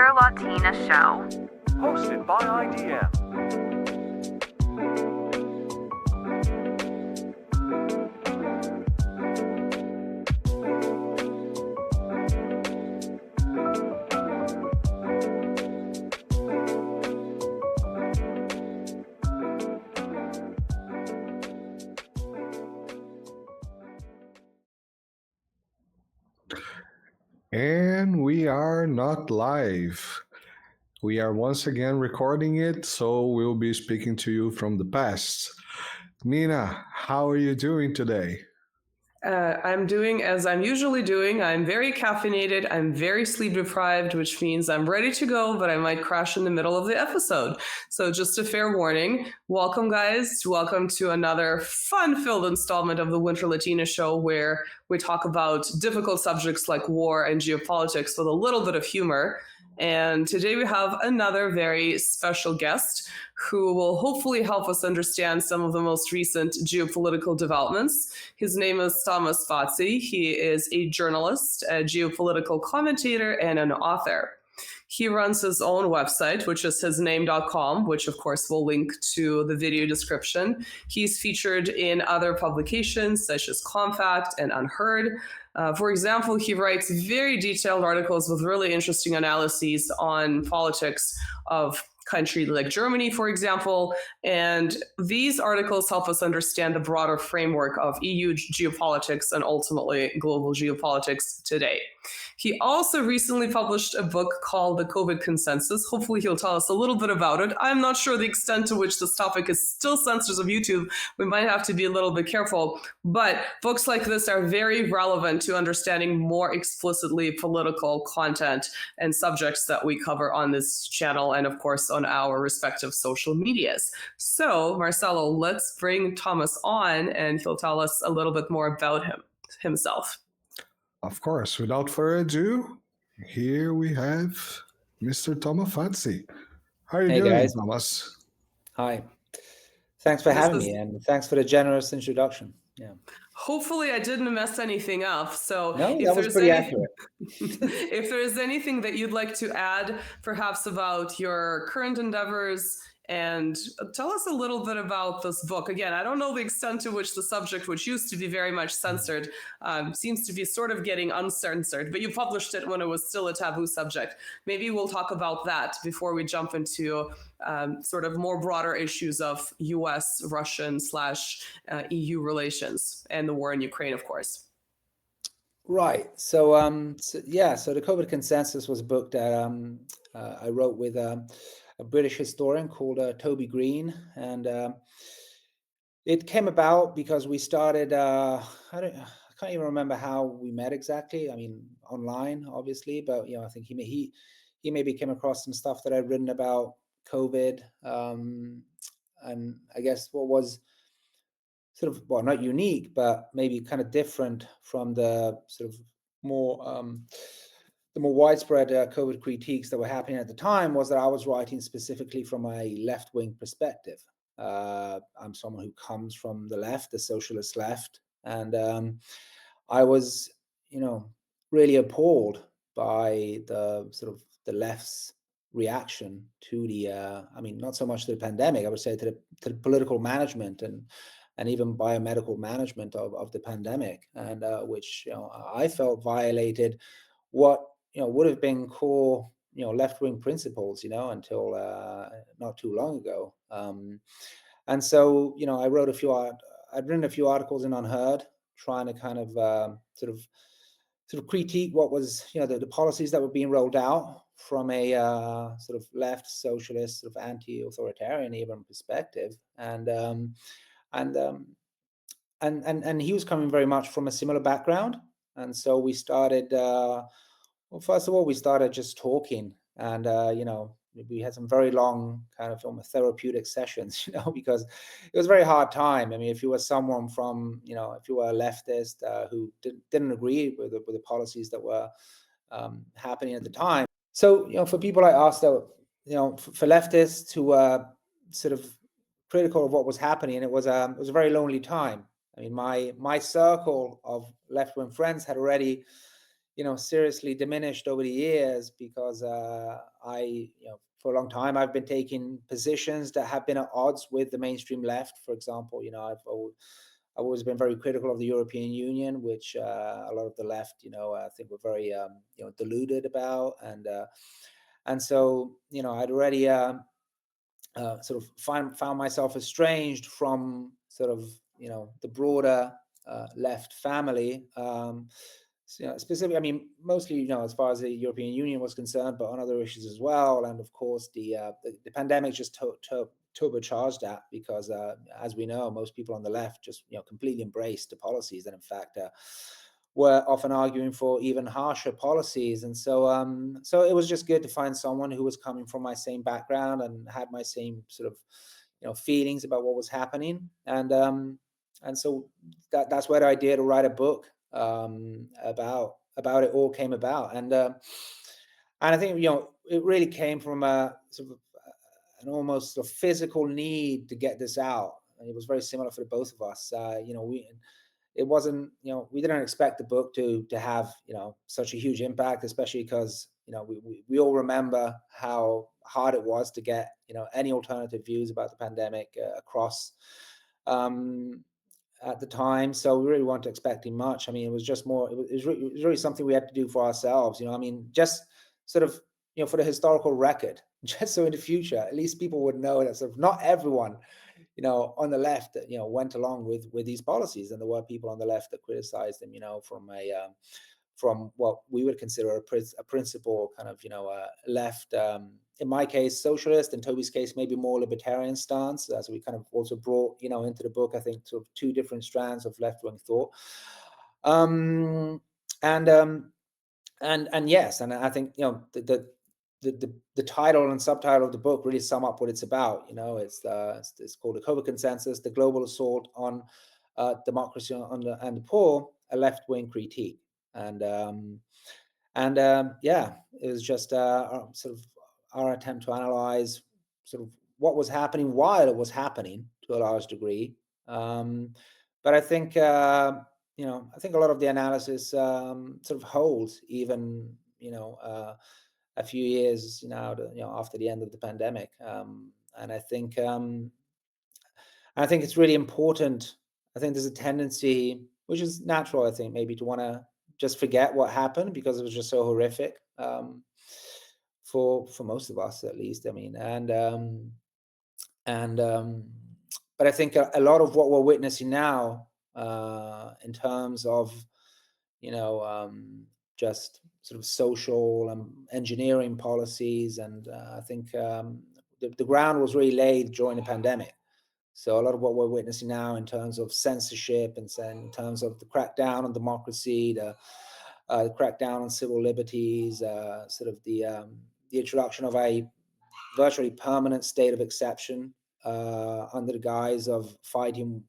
Your Latina show. Hosted by IDM. And we are not live. We are once again recording it, so we'll be speaking to you from the past. Nina, how are you doing today? I'm doing as I'm usually doing. I'm very caffeinated. I'm very sleep deprived, which means I'm ready to go, but I might crash in the middle of the episode. So, just a fair warning. Welcome, guys. Welcome to another fun filled installment of the Winter Latina show where we talk about difficult subjects like war and geopolitics with a little bit of humor. And today we have another very special guest who will hopefully help us understand some of the most recent geopolitical developments. His name is Thomas Fazi. He is a journalist, a geopolitical commentator, and an author. He runs his own website, which is hisname.com, which of course will link to the video description. He's featured in other publications such as Compact and Unheard. For example, he writes very detailed articles with really interesting analyses on politics of country like Germany, for example. And these articles help us understand the broader framework of EU geopolitics and ultimately global geopolitics today. He also recently published a book called The COVID Consensus. Hopefully he'll tell us a little bit about it. I'm not sure the extent to which this topic is still censored of YouTube. We might have to be a little bit careful. But books like this are very relevant to understanding more explicitly political content and subjects that we cover on this channel and, of course, on our respective social medias. So, Marcelo, let's bring Thomas on and he'll tell us a little bit more about himself. Of course, without further ado, here we have Mr. Thomas Fazi. How are you doing, guys. Thomas? Hi. Thanks for having me, and thanks for the generous introduction. Yeah. Hopefully I didn't mess anything up. So no, that was pretty accurate. If there is anything that you'd like to add, perhaps about your current endeavors, and tell us a little bit about this book. Again, I don't know the extent to which the subject, which used to be very much censored, seems to be sort of getting uncensored, but you published it when it was still a taboo subject. Maybe we'll talk about that before we jump into sort of more broader issues of US-Russian / EU relations and the war in Ukraine, of course. Right. So the COVID Consensus was a book that I wrote with a British historian called Toby Green, and it came about because we started. I can't even remember how we met exactly. I mean, online, obviously, but I think he maybe came across some stuff that I'd written about COVID, and I guess what was sort of, well, not unique, but maybe kind of different from the sort of more the more widespread COVID critiques that were happening at the time was that I was writing specifically from a left-wing perspective. I'm someone who comes from the left, the socialist left, and I was, really appalled by the sort of the left's reaction to the, not so much to the pandemic, I would say to the political management and even biomedical management of the pandemic, and which I felt violated what would have been core left-wing principles until not too long ago, and so I wrote I'd written a few articles in Unheard trying to kind of sort of critique what was the policies that were being rolled out from a sort of left socialist, sort of anti-authoritarian even perspective, and he was coming very much from a similar background, and so we started. Well, first of all, we started just talking, and we had some very long kind of almost therapeutic sessions, because it was a very hard time. I mean, if you were someone from, if you were a leftist who didn't agree with the policies that were happening at the time. So, for people like us that, for leftists who were sort of critical of what was happening, it was a very lonely time. I mean, my circle of left-wing friends had already seriously diminished over the years because for a long time I've been taking positions that have been at odds with the mainstream left. For example, I've always been very critical of the European Union, which a lot of the left, I think, were very deluded about, and so I'd already sort of found myself estranged from sort of the broader left family. Specifically, I mean, mostly, as far as the European Union was concerned, but on other issues as well. And of course, the pandemic just turbocharged that because, as we know, most people on the left just completely embraced the policies, and in fact, were often arguing for even harsher policies. And so it was just good to find someone who was coming from my same background and had my same sort of feelings about what was happening. And so that's where the idea to write a book about it all came about. And I think it really came from a sort of an almost sort of physical need to get this out. And it was very similar for the both of us. It wasn't, we didn't expect the book to have such a huge impact, especially because we all remember how hard it was to get any alternative views about the pandemic across at the time. So we really weren't expecting much. I mean, it was just more, it was really something we had to do for ourselves. I mean, just sort of, for the historical record, just so in the future, at least people would know that sort of not everyone, on the left, went along with these policies. And there were people on the left that criticized them, from what we would consider a principal kind of, left, in my case, socialist, in Toby's case, maybe more libertarian stance. So we kind of also brought, into the book, I think, sort of two different strands of left-wing thought. And yes, and I think, the title and subtitle of the book really sum up what it's about. It's called The COVID Consensus: The Global Assault on Democracy and the Poor, a Left-Wing Critique. And yeah, it was just sort of our attempt to analyze sort of what was happening while it was happening to a large degree. But I think I think a lot of the analysis sort of holds even a few years now after the end of the pandemic. And I think it's really important. I think there's a tendency, which is natural, I think, maybe to want to just forget what happened because it was just so horrific for most of us, at least. I mean, but I think a lot of what we're witnessing now, in terms of just sort of social engineering policies, and I think the ground was really laid during the pandemic. So a lot of what we're witnessing now in terms of censorship and in terms of the crackdown on democracy, the crackdown on civil liberties, sort of the introduction of a virtually permanent state of exception under the guise of fighting,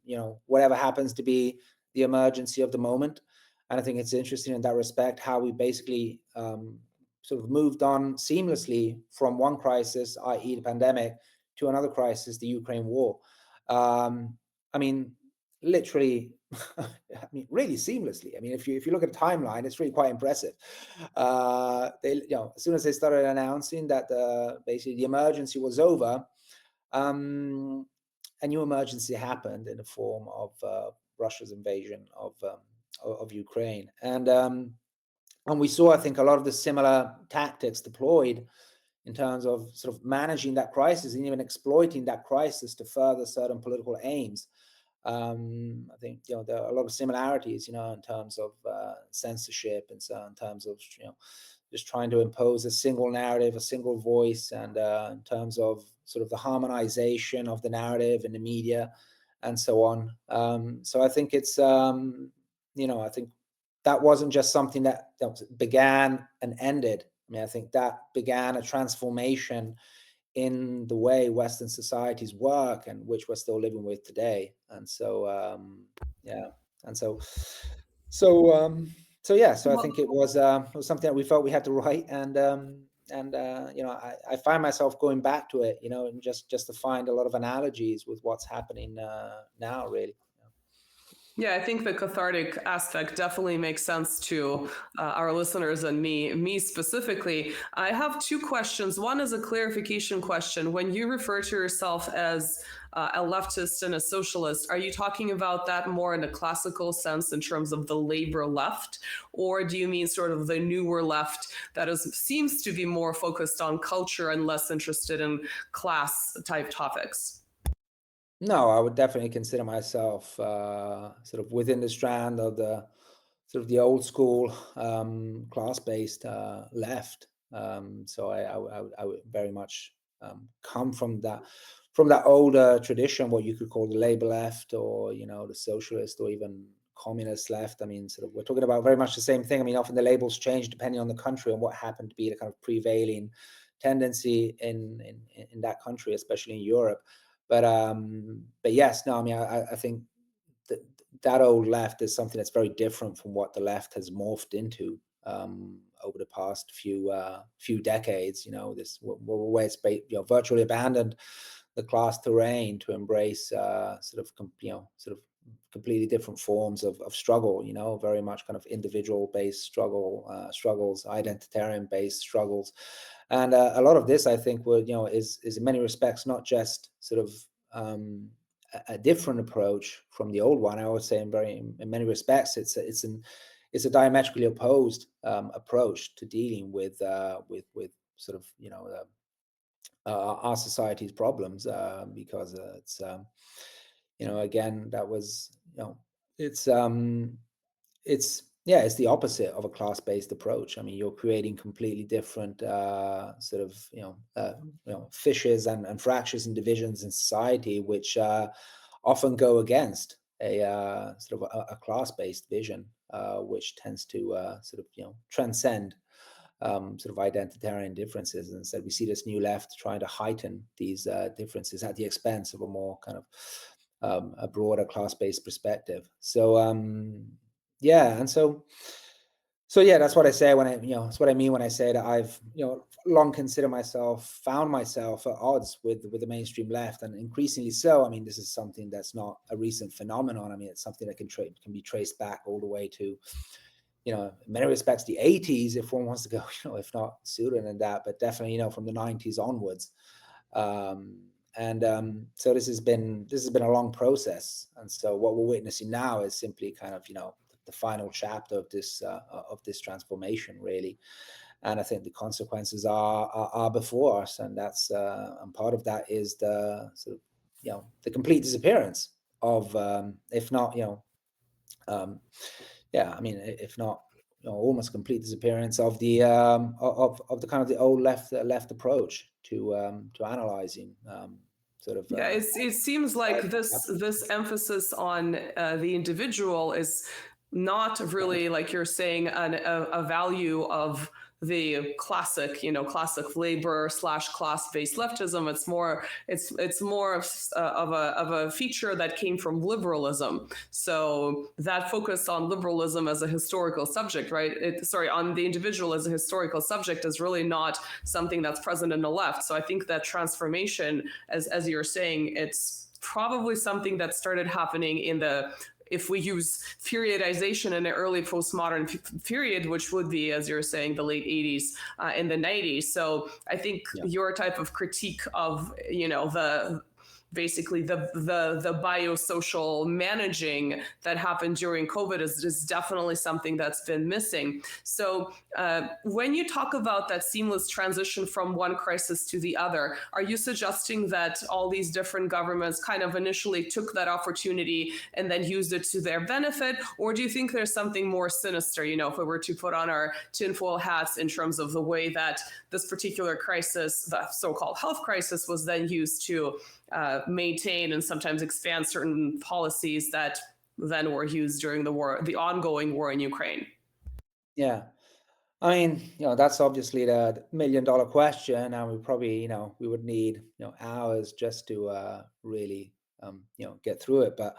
whatever happens to be the emergency of the moment. And I think it's interesting in that respect how we basically sort of moved on seamlessly from one crisis, i.e. the pandemic, to another crisis, the Ukraine war. I mean, literally, I mean, really seamlessly. I mean, if you look at the timeline, it's really quite impressive. They, as soon as they started announcing that basically the emergency was over, a new emergency happened in the form of Russia's invasion of Ukraine, and we saw, I think, a lot of the similar tactics deployed in terms of sort of managing that crisis and even exploiting that crisis to further certain political aims. I think there are a lot of similarities, in terms of censorship, and so in terms of just trying to impose a single narrative, a single voice, and in terms of sort of the harmonization of the narrative in the media, and so on. So I think it's I think that wasn't just something that began and ended. I mean, I think that began a transformation in the way Western societies work, and which we're still living with today. And so, yeah, and so yeah. So I think it was something that we felt we had to write, and I find myself going back to it, and just to find a lot of analogies with what's happening now, really. Yeah, I think the cathartic aspect definitely makes sense to our listeners and me specifically. I have two questions. One is a clarification question. When you refer to yourself as a leftist and a socialist, are you talking about that more in a classical sense in terms of the labor left, or do you mean sort of the newer left that seems to be more focused on culture and less interested in class type topics? No, I would definitely consider myself sort of within the strand of the sort of the old school class-based left. So I would very much come from that older tradition, what you could call the labor left, or the socialist, or even communist left. I mean, sort of we're talking about very much the same thing. I mean, often the labels change depending on the country and what happened to be the kind of prevailing tendency in that country, especially in Europe. But yes, no, I mean, I think that that old left is something that's very different from what the left has morphed into over the past few decades. This where it's virtually abandoned the class terrain to embrace sort of completely different forms of struggle. Very much kind of individual based struggles, identitarian based struggles, and a lot of this, I think, is in many respects not just sort of a different approach from the old one. I would say in many respects, it's a diametrically opposed approach to dealing with sort of our society's problems, because again, that was it's it's the opposite of a class-based approach. I mean, you're creating completely different sort of fissures and fractures and divisions in society, which often go against a sort of a class-based vision, which tends to sort of transcend sort of identitarian differences. And instead, we see this new left trying to heighten these differences at the expense of a more kind of a broader class-based perspective. So yeah, and so yeah, that's what I say when that's what I mean when I say that I've long found myself at odds with the mainstream left, and increasingly so. I mean, this is something that's not a recent phenomenon. I mean, it's something that can be traced back all the way to in many respects the 80s, if one wants to go, if not sooner than that, but definitely from the 90s onwards. And so this has been a long process, and so what we're witnessing now is simply kind of the final chapter of this transformation, really. And I think the consequences are before us, and that's and part of that is the sort of the complete disappearance of if not um, yeah, I mean, if not almost complete disappearance of the kind of the old left approach to analyzing sort of Yeah, it seems like this emphasis on the individual is not really, like you're saying, a value of the classic, classic labor slash class based leftism. It's more of a feature that came from liberalism. So that focus on liberalism as a historical subject, right? On the individual as a historical subject is really not something that's present in the left. So I think that transformation, as you're saying, it's probably something that started happening if we use periodization in the early postmodern period, which would be, as you're saying, the late 80s and the 90s. So I think your type of critique of, the basically the biosocial managing that happened during COVID is definitely something that's been missing. So when you talk about that seamless transition from one crisis to the other, are you suggesting that all these different governments kind of initially took that opportunity and then used it to their benefit? Or do you think there's something more sinister, if we were to put on our tinfoil hats in terms of the way that this particular crisis, the so-called health crisis, was then used to maintain and sometimes expand certain policies that then were used during the ongoing war in Ukraine? Yeah. I mean, that's obviously the $1 million question, and we probably, we would need, hours just to really, get through it. But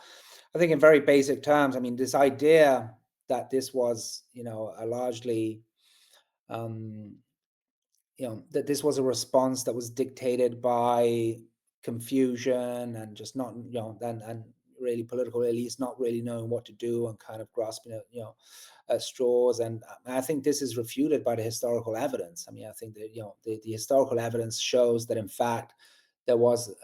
I think in very basic terms, I mean, this idea that this was, a largely, um, that this was a response that was dictated by confusion and just not, and really political elites not really knowing what to do and kind of grasping at, at straws. And I think this is refuted by the historical evidence. I mean, I think that, the historical evidence shows that in fact there was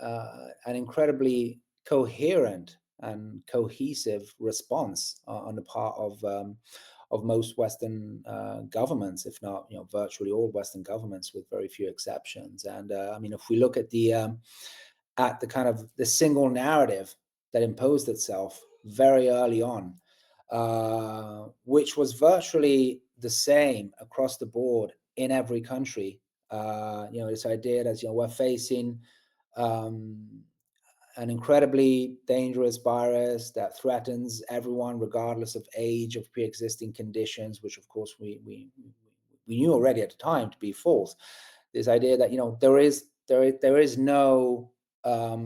an incredibly coherent and cohesive response on the part of most Western governments, if not, virtually all Western governments, with very few exceptions. And I mean, if we look at the kind of the single narrative that imposed itself very early on, which was virtually the same across the board in every country. This idea that we're facing an incredibly dangerous virus that threatens everyone, regardless of age, of pre-existing conditions, which of course we knew already at the time to be false. This idea that there is no there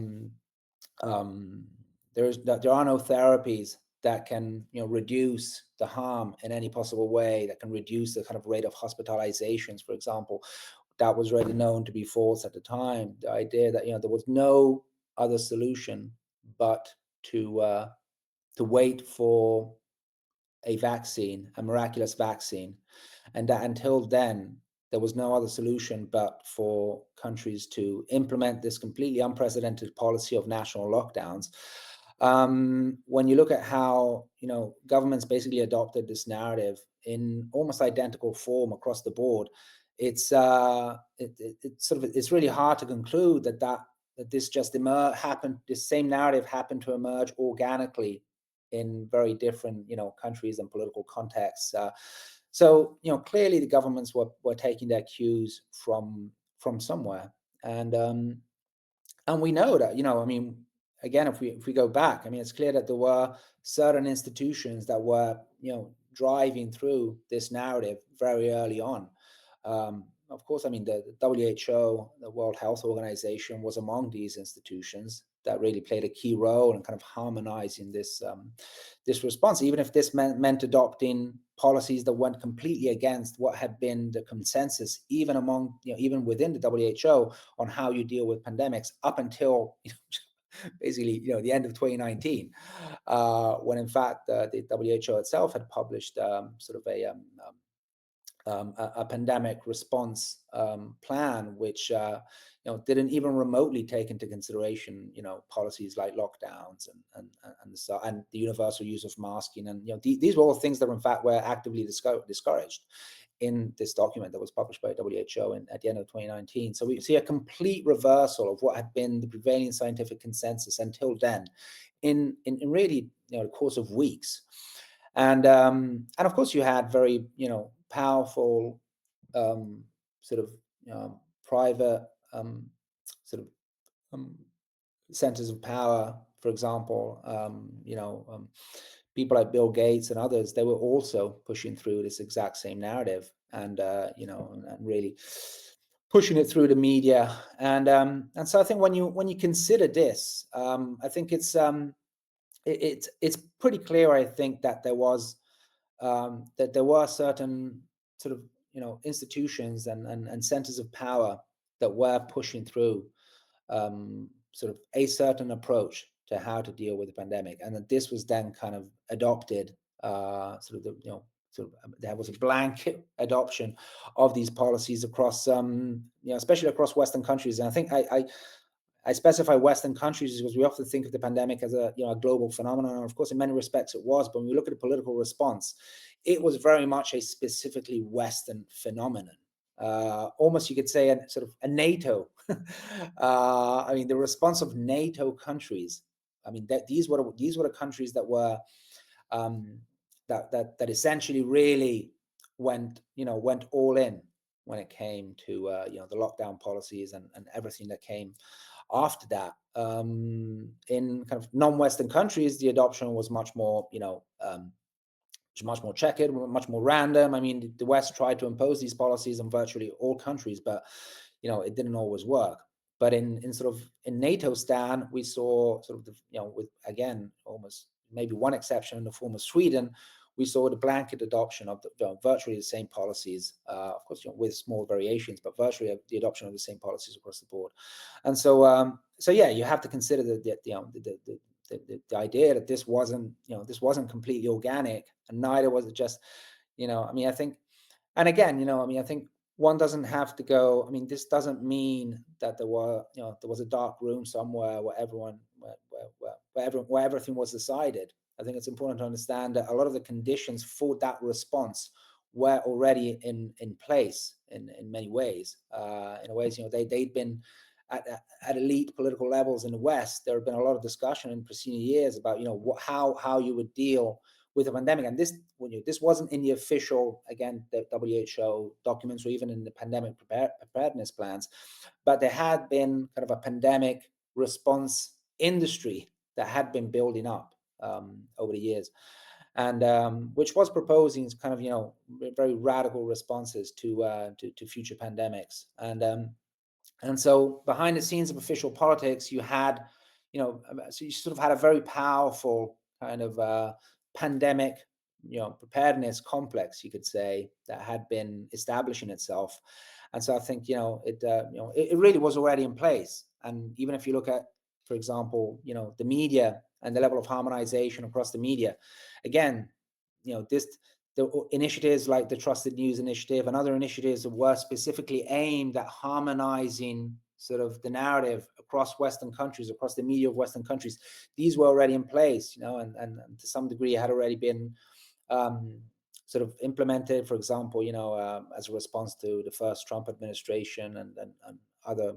are no therapies that can reduce the harm in any possible way, that can reduce the kind of rate of hospitalizations, for example. That was already known to be false at the time. The idea that there was no other solution but to wait for a vaccine, a miraculous vaccine, and that until then there was no other solution but for countries to implement this completely unprecedented policy of national lockdowns. When you look at how governments basically adopted this narrative in almost identical form across the board, it's really hard to conclude that this just happened. This same narrative happened to emerge organically in very different countries and political contexts. So clearly the governments were taking their cues from somewhere, and we know that I mean, again, if we go back, I mean, it's clear that there were certain institutions that were driving through this narrative very early on. Of course, I mean, the WHO, the World Health Organization, was among these institutions that really played a key role in kind of harmonizing this response, even if this meant adopting policies that went completely against what had been the consensus, even among even within the WHO, on how you deal with pandemics up until basically the end of 2019, when in fact the WHO itself had published sort of a pandemic response plan, which didn't even remotely take into consideration policies like lockdowns and the universal use of masking, and these were all things that in fact were actively discouraged in this document that was published by WHO at the end of 2019. So we see a complete reversal of what had been the prevailing scientific consensus until then, in really the course of weeks. And of course you had very powerful sort of private sort of centers of power, for example, people like Bill Gates and others. They were also pushing through this exact same narrative, and and really pushing it through the media. And so I think when you consider this, I think it's pretty clear, I think, that there was that there were certain sort of institutions and centers of power that were pushing through sort of a certain approach to how to deal with the pandemic, and that this was then kind of adopted there was a blanket adoption of these policies across especially across Western countries. And I think I specify Western countries because we often think of the pandemic as a global phenomenon, and of course in many respects it was, but when we look at the political response, it was very much a specifically Western phenomenon. Almost you could say a sort of a NATO. I mean, the response of NATO countries. I mean, these were the countries that were that essentially really went all in when it came to the lockdown policies and everything that came after that. In kind of non-Western countries, the adoption was much more much more checkered, much more random. I mean, the West tried to impose these policies on virtually all countries, but it didn't always work. But in NATO stand, we saw sort of with again almost maybe one exception in the form of Sweden, we saw the blanket adoption of virtually the same policies, of course with small variations, but virtually the adoption of the same policies across the board. And so yeah, you have to consider the the idea that this wasn't completely organic, and neither was it just, I mean, I think, and again, I think one doesn't have to go. I mean, this doesn't mean that there was a dark room somewhere where where everything was decided. I think it's important to understand that a lot of the conditions for that response were already in place in many ways. In ways, they'd been at elite political levels in the West. There had been a lot of discussion in preceding years about how you would deal with a pandemic, and this wasn't in the official, again, the WHO documents or even in the pandemic preparedness plans, but there had been kind of a pandemic response industry that had been building up over the years, and which was proposing kind of very radical responses to future pandemics, and so behind the scenes of official politics, you had, so you sort of had a very powerful kind of pandemic, preparedness complex, you could say, that had been establishing itself. And so I think, it really was already in place. And even if you look at, for example, the media and the level of harmonization across the media, again, the initiatives like the Trusted News Initiative and other initiatives that were specifically aimed at harmonizing sort of the narrative across Western countries, across the media of Western countries, these were already in place, and to some degree had already been sort of implemented, for example, as a response to the first Trump administration and other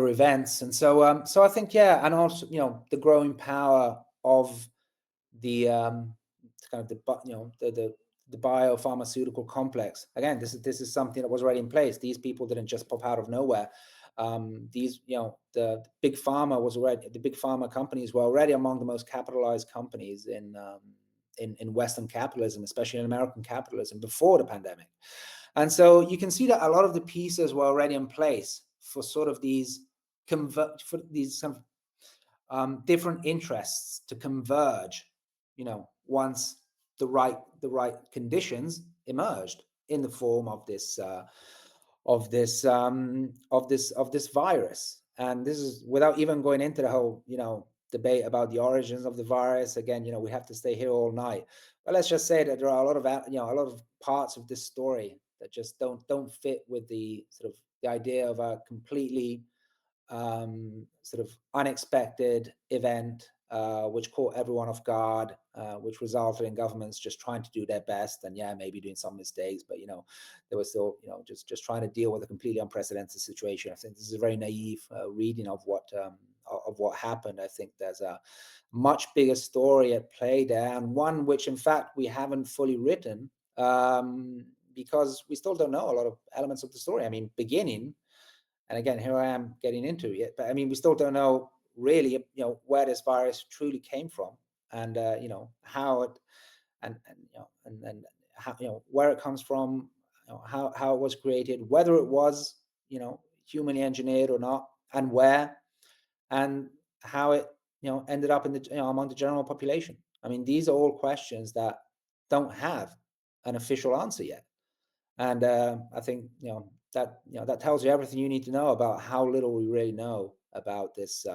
events. And so so I think, yeah, and also, the growing power of the kind of the biopharmaceutical complex. Again, this is something that was already in place. These people didn't just pop out of nowhere. The big pharma companies were already among the most capitalized companies in Western capitalism, especially in American capitalism, before the pandemic. And so you can see that a lot of the pieces were already in place for sort of these different interests to converge, once the right conditions emerged in the form of this virus. And this is without even going into the whole debate about the origins of the virus. Again, we have to stay here all night. But let's just say that there are a lot of parts of this story that just don't fit with the sort of the idea of a completely sort of unexpected event, which caught everyone off guard, which resulted in governments just trying to do their best, and maybe doing some mistakes, but they were still just trying to deal with a completely unprecedented situation. I think this is a very naive reading of what happened. I think there's a much bigger story at play there, and one which, in fact, we haven't fully written, because we still don't know a lot of elements of the story. I mean, beginning. And again, here I am getting into it, but I mean, we still don't know really, where this virus truly came from, and how it, and how, where it comes from, how it was created, whether it was, humanly engineered or not, and where, and how it, ended up in the, among the general population. I mean, these are all questions that don't have an official answer yet, and I think, that tells you everything you need to know about how little we really know about this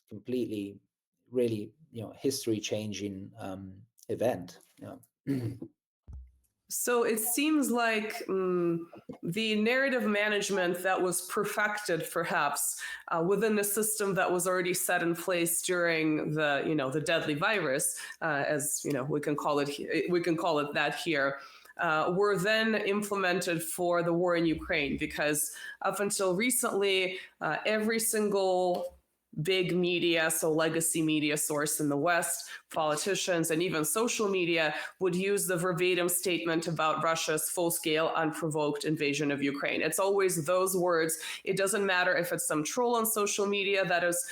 completely, really, history changing event. So it seems like the narrative management that was perfected, perhaps, within a system that was already set in place during the deadly virus, as we can call it that here. Were then implemented for the war in Ukraine, because up until recently, every single big media, so legacy media source in the West, politicians, and even social media would use the verbatim statement about Russia's full-scale, unprovoked invasion of Ukraine. It's always those words. It doesn't matter if it's some troll on social media that is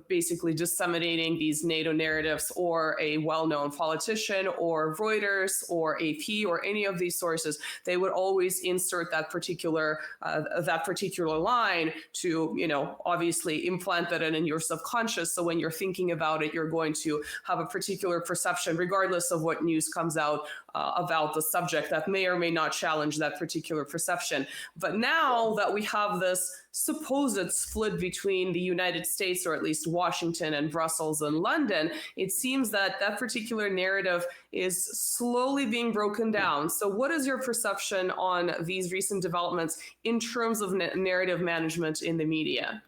basically disseminating these NATO narratives, or a well-known politician, or Reuters, or AP, or any of these sources. They would always insert that particular line to, obviously implant that in a in your subconscious. So when you're thinking about it, you're going to have a particular perception, regardless of what news comes out about the subject, that may or may not challenge that particular perception. But now that we have this supposed split between the United States, or at least Washington and Brussels and London, it seems that that particular narrative is slowly being broken down. So what is your perception on these recent developments in terms of narrative management in the media?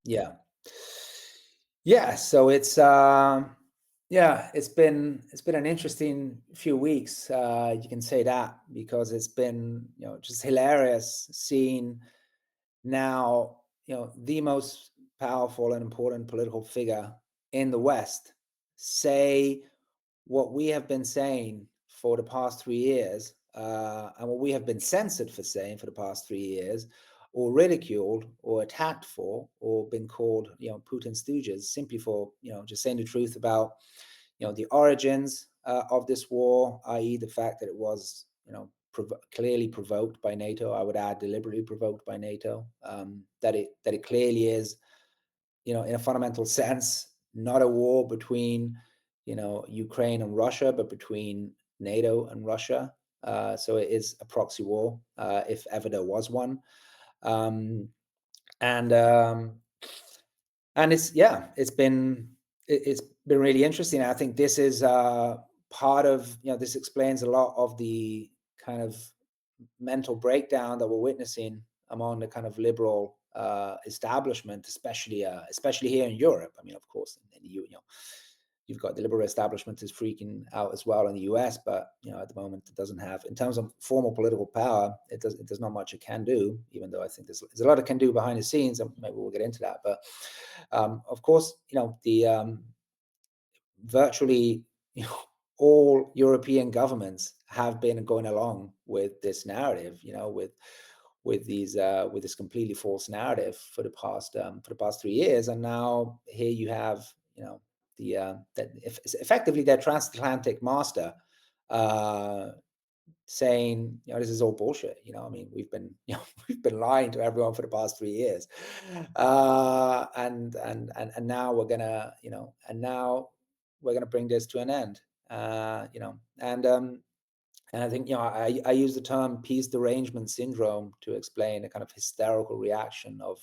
Yeah, so it's it's been an interesting few weeks. You can say that, because it's been just hilarious seeing now the most powerful and important political figure in the West say what we have been saying for the past 3 years, and what we have been censored for saying for the past 3 years, or ridiculed, or attacked for, or been called, Putin stooges, simply for, just saying the truth about, the origins of this war, i.e., the fact that it was, clearly provoked by NATO. I would add, deliberately provoked by NATO. That it clearly is, in a fundamental sense, not a war between, Ukraine and Russia, but between NATO and Russia. So it is a proxy war, if ever there was one. And it's been really interesting. I think this is part of, this explains a lot of the kind of mental breakdown that we're witnessing among the kind of liberal establishment, especially here in Europe. I mean, of course, in the you've got the liberal establishment is freaking out as well in the US, but at the moment it doesn't have, in terms of formal political power, there's not much it can do, even though I think there's a lot it can do behind the scenes, and maybe we'll get into that. But of course, the virtually all European governments have been going along with this narrative, with this completely false narrative for the past 3 years, and now here you have effectively their transatlantic master saying, this is all bullshit. I mean, we've been lying to everyone for the past 3 years, and now we're gonna bring this to an end. And I think, I use the term peace derangement syndrome to explain a kind of hysterical reaction of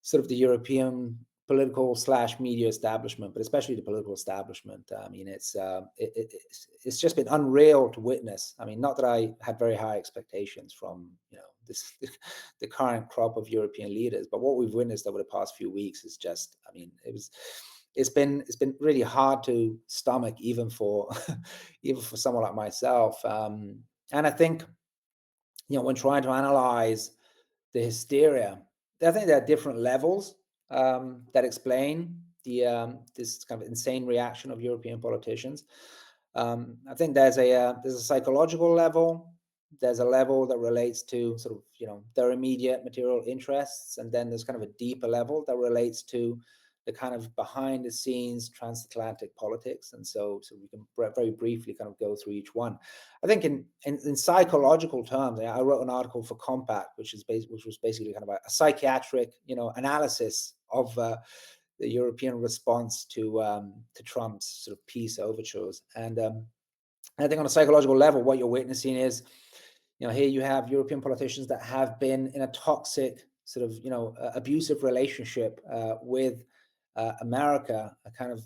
sort of the European political / media establishment, but especially the political establishment. I mean, it's just been unreal to witness. I mean, not that I had very high expectations from, the current crop of European leaders, but what we've witnessed over the past few weeks is just, I mean, it's been really hard to stomach, even for someone like myself. And I think, when trying to analyze the hysteria, I think there are different levels that explain the this kind of insane reaction of European politicians. I think there's a psychological level. There's a level that relates to sort of their immediate material interests, and then there's kind of a deeper level that relates to the kind of behind the scenes transatlantic politics. And so we can very briefly kind of go through each one. I think in psychological terms, I wrote an article for Compact, which was basically kind of a psychiatric analysis of the European response to Trump's sort of peace overtures. And I think on a psychological level, what you're witnessing is, here you have European politicians that have been in a toxic sort of abusive relationship with America, a kind of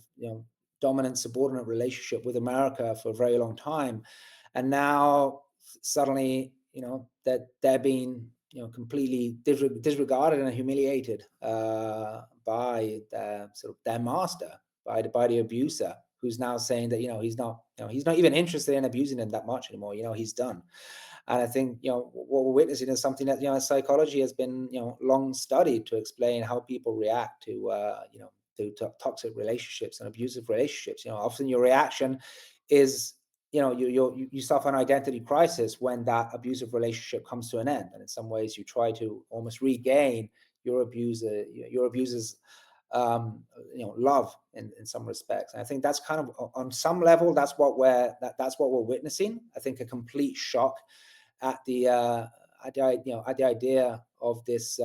dominant subordinate relationship with America for a very long time, and now suddenly that they're being completely disregarded and humiliated by their master, by the abuser, who's now saying that he's not even interested in abusing them that much anymore. He's done. And I think what we're witnessing is something that psychology has been long studied to explain how people react to toxic relationships and abusive relationships. Often your reaction is you suffer an identity crisis when that abusive relationship comes to an end, and in some ways you try to almost regain your abuser's love in some respects. And I think that's kind of, on some level, that's what we're witnessing. I think a complete shock at the at the idea of this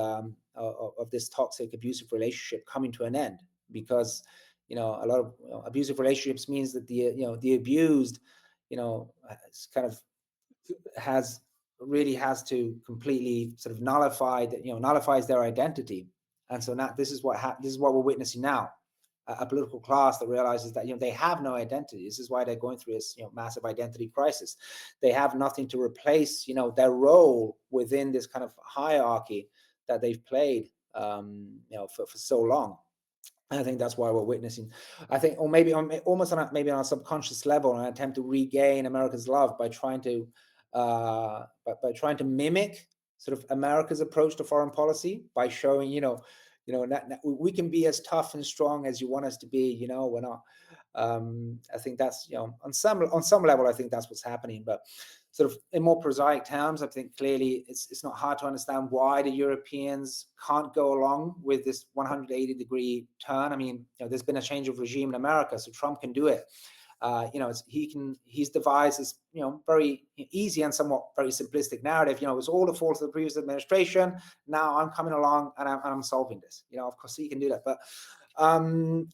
toxic, abusive relationship coming to an end, because a lot of abusive relationships means that the abused, kind of has to completely sort of nullifies their identity. And so now this is what we're witnessing now, a political class that realizes that they have no identity. This is why they're going through this massive identity crisis. They have nothing to replace their role within this kind of hierarchy that they've played for so long. And I think that's why we're witnessing, I think, or maybe almost on a subconscious level, an attempt to regain America's love by trying to mimic sort of America's approach to foreign policy, by showing, we can be as tough and strong as you want us to be. We're not. I think that's on some level, I think that's what's happening. But sort of in more prosaic terms, I think clearly it's not hard to understand why the Europeans can't go along with this 180-degree turn. I mean, there's been a change of regime in America, so Trump can do it. He's devised this very easy and somewhat very simplistic narrative. It was all the fault of the previous administration. Now I'm coming along and I'm solving this. Of course he can do that, but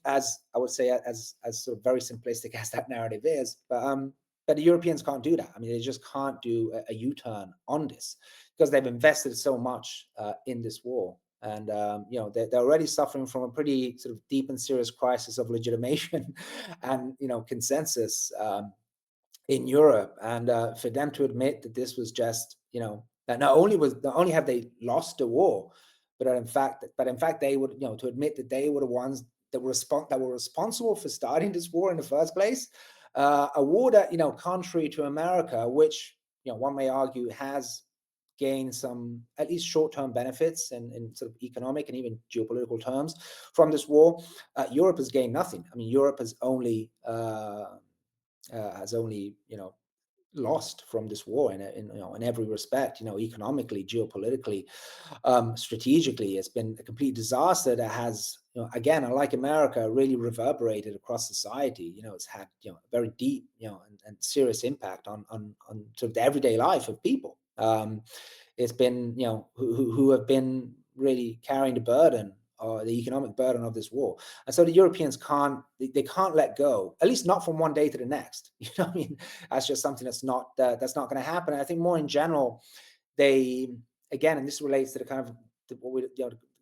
as I would say, as sort of very simplistic as that narrative is, but the Europeans can't do that. I mean, they just can't do a U-turn on this, because they've invested so much in this war. And they're already suffering from a pretty sort of deep and serious crisis of legitimation and consensus in Europe. And for them to admit that this was just that not only have they lost the war, but in fact they would to admit that they were the ones that were responsible for starting this war in the first place, a war that contrary to America, which one may argue has gain some at least short-term benefits in sort of economic and even geopolitical terms from this war, Europe has gained nothing. I mean, Europe has only lost from this war in every respect. Economically, geopolitically, strategically, it's been a complete disaster that has again, unlike America, really reverberated across society. It's had a very deep and serious impact on sort of the everyday life of people. It's been who have been really carrying the burden, or the economic burden of this war. And so the Europeans can't let go, at least not from one day to the next. I mean, that's just something that's not going to happen. And I think more in general, they, again, and this relates to the kind of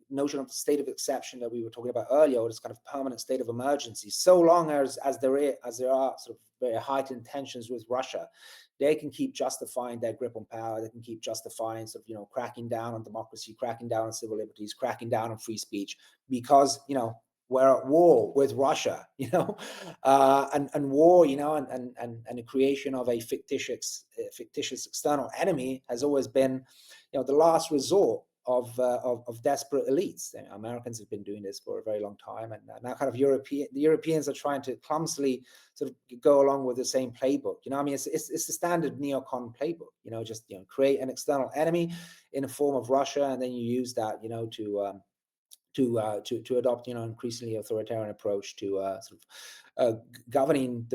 notion of the state of exception that we were talking about earlier, or this kind of permanent state of emergency. So long as there are sort of very heightened tensions with Russia, they can keep justifying their grip on power. They can keep justifying sort of cracking down on democracy, cracking down on civil liberties, cracking down on free speech, because we're at war with Russia, and war, and the creation of a fictitious external enemy has always been, the last resort of desperate elites. Americans have been doing this for a very long time, and now kind of the Europeans are trying to clumsily sort of go along with the same playbook. I mean, it's the standard neocon playbook. Just create an external enemy in the form of Russia, and then you use that to adopt increasingly authoritarian approach to sort of governing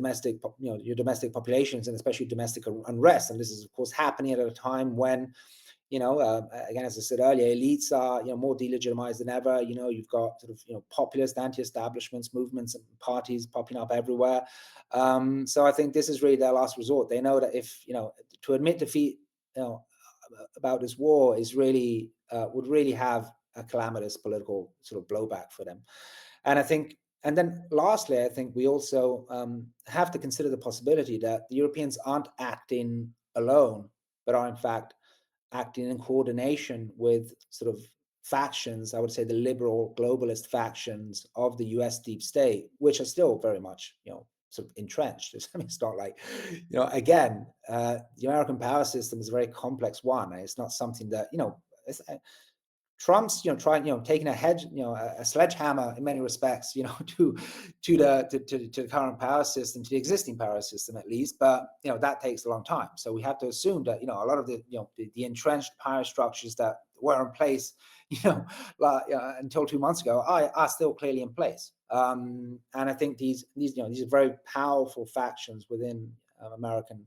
your domestic populations, and especially domestic unrest. And this is of course happening at a time when again, as I said earlier, elites are more delegitimized than ever. You've got sort of populist anti-establishments movements and parties popping up everywhere. So I think this is really their last resort. They know that if to admit defeat about this war is really would really have a calamitous political sort of blowback for them. And I think, and then lastly, I think we also have to consider the possibility that the Europeans aren't acting alone, but are in fact acting in coordination with sort of factions, I would say the liberal globalist factions of the US deep state, which are still very much, sort of entrenched. I mean, it's not like, again, the American power system is a very complex one. And it's not something that, Trump's, trying, taking a sledgehammer in many respects, to the current power system, to the existing power system at least. But that takes a long time. So we have to assume that a lot of the the entrenched power structures that were in place, until 2 months ago are still clearly in place. And I think these are very powerful factions within American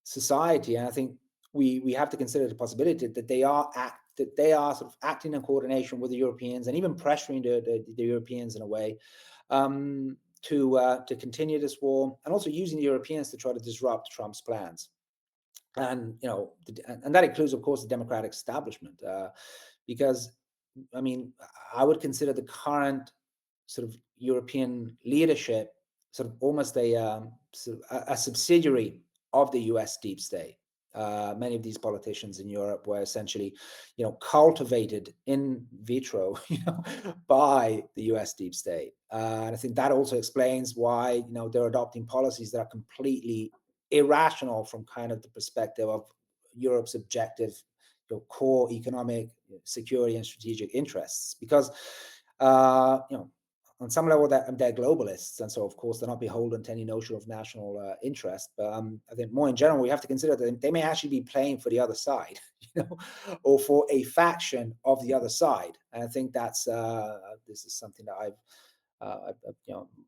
society. And I think we have to consider the possibility that they are sort of acting in coordination with the Europeans and even pressuring the Europeans in a way to continue this war, and also using the Europeans to try to disrupt Trump's plans. And and that includes, of course, the Democratic establishment, because I mean, I would consider the current sort of European leadership sort of almost a subsidiary of the U.S. deep state. Many of these politicians in Europe were essentially, cultivated in vitro, by the U.S. deep state, and I think that also explains why they're adopting policies that are completely irrational from kind of the perspective of Europe's objective, core economic security and strategic interests, because on some level they're globalists, and so of course they're not beholden to any notion of national interest. But I think more in general, we have to consider that they may actually be playing for the other side, or for a faction of the other side. And I think that's this is something that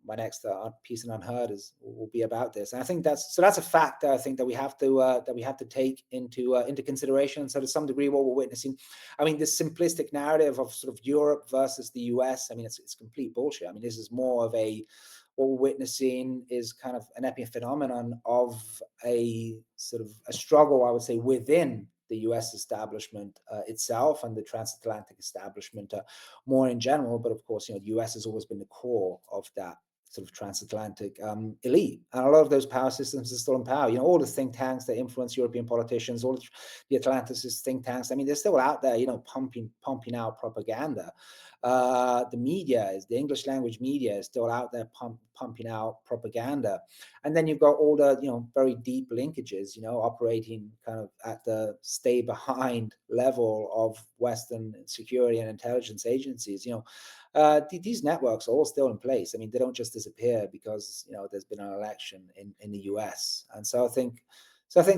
my next piece in Unheard will be about this. And I think that's a fact that I think that we have to take into consideration. So to some degree, what we're witnessing, I mean, this simplistic narrative of sort of Europe versus the US, I mean, it's complete bullshit. I mean, this is more of what we're witnessing is kind of an epiphenomenon of a sort of a struggle, I would say, within the US establishment itself and the transatlantic establishment more in general. But of course, the US has always been the core of that sort of transatlantic elite. And a lot of those power systems are still in power. All the think tanks that influence European politicians, all the Atlanticist think tanks, I mean, they're still out there, pumping out propaganda. The English language media is still out there pumping out propaganda. And then you've got all the, very deep linkages, operating kind of at the stay behind level of Western security and intelligence agencies. These networks are all still in place. I mean, they don't just disappear because, there's been an election in the US. And so I think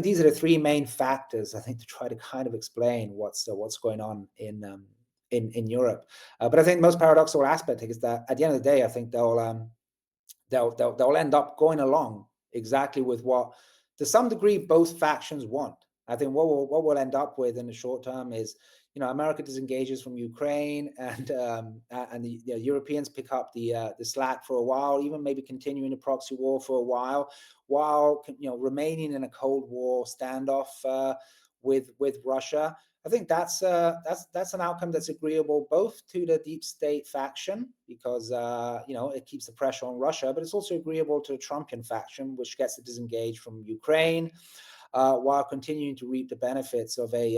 these are the three main factors, I think, to try to kind of explain what's going on in Europe. But I think the most paradoxical aspect is that at the end of the day, I think they'll end up going along exactly with what, to some degree, both factions want. I think what we'll end up with in the short term is, America disengages from Ukraine, and the Europeans pick up the slack for a while, even maybe continuing the proxy war for a while remaining in a Cold War standoff with Russia. I think that's an outcome that's agreeable both to the deep state faction, because it keeps the pressure on Russia, but it's also agreeable to the Trumpian faction, which gets to disengage from Ukraine, while continuing to reap the benefits of a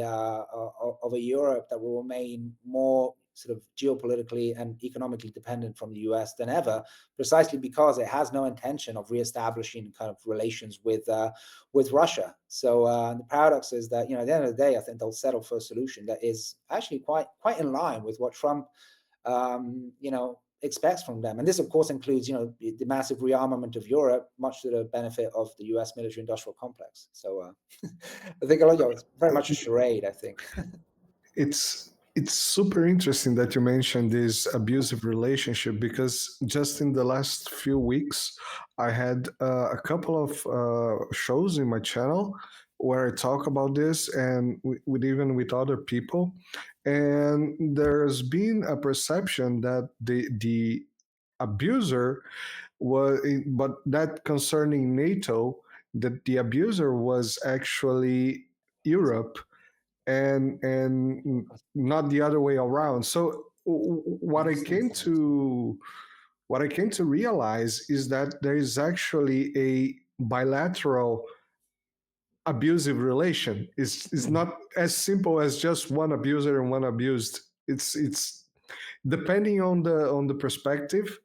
Europe that will remain more sort of geopolitically and economically dependent from the US than ever, precisely because it has no intention of reestablishing kind of relations with Russia. So the paradox is that at the end of the day, I think they'll settle for a solution that is actually quite in line with what Trump expects from them. And this, of course, includes, the massive rearmament of Europe, much to the benefit of the US military-industrial complex. So I think it's very much a charade, I think. It's super interesting that you mentioned this abusive relationship, because just in the last few weeks, I had a couple of shows in my channel where I talk about this, and even with other people. And there's been a perception that the abuser was, but that concerning NATO, that the abuser was actually Europe, and not the other way around. So what I came to realize is that there is actually a bilateral abusive relation. It's not as simple as just one abuser and one abused. It's depending on the perspective,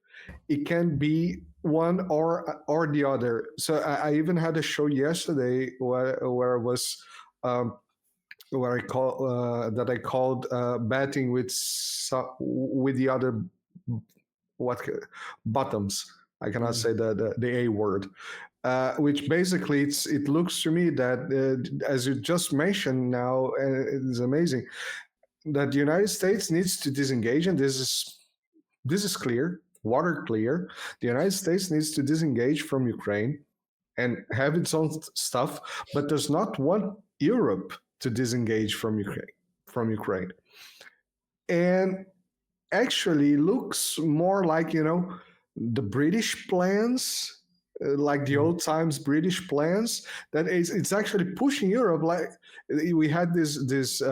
it can be one or the other. So I even had a show yesterday where I was where I called batting with the other what bottoms. I cannot say the A word. Which basically it looks to me that as you just mentioned now, it's amazing that the United States needs to disengage, and this is clear, water clear. The United States needs to disengage from Ukraine and have its own stuff, but there's not one Europe to disengage from Ukraine. And actually looks more like, the British plans, like the old times British plans. That is, it's actually pushing Europe. Like we had this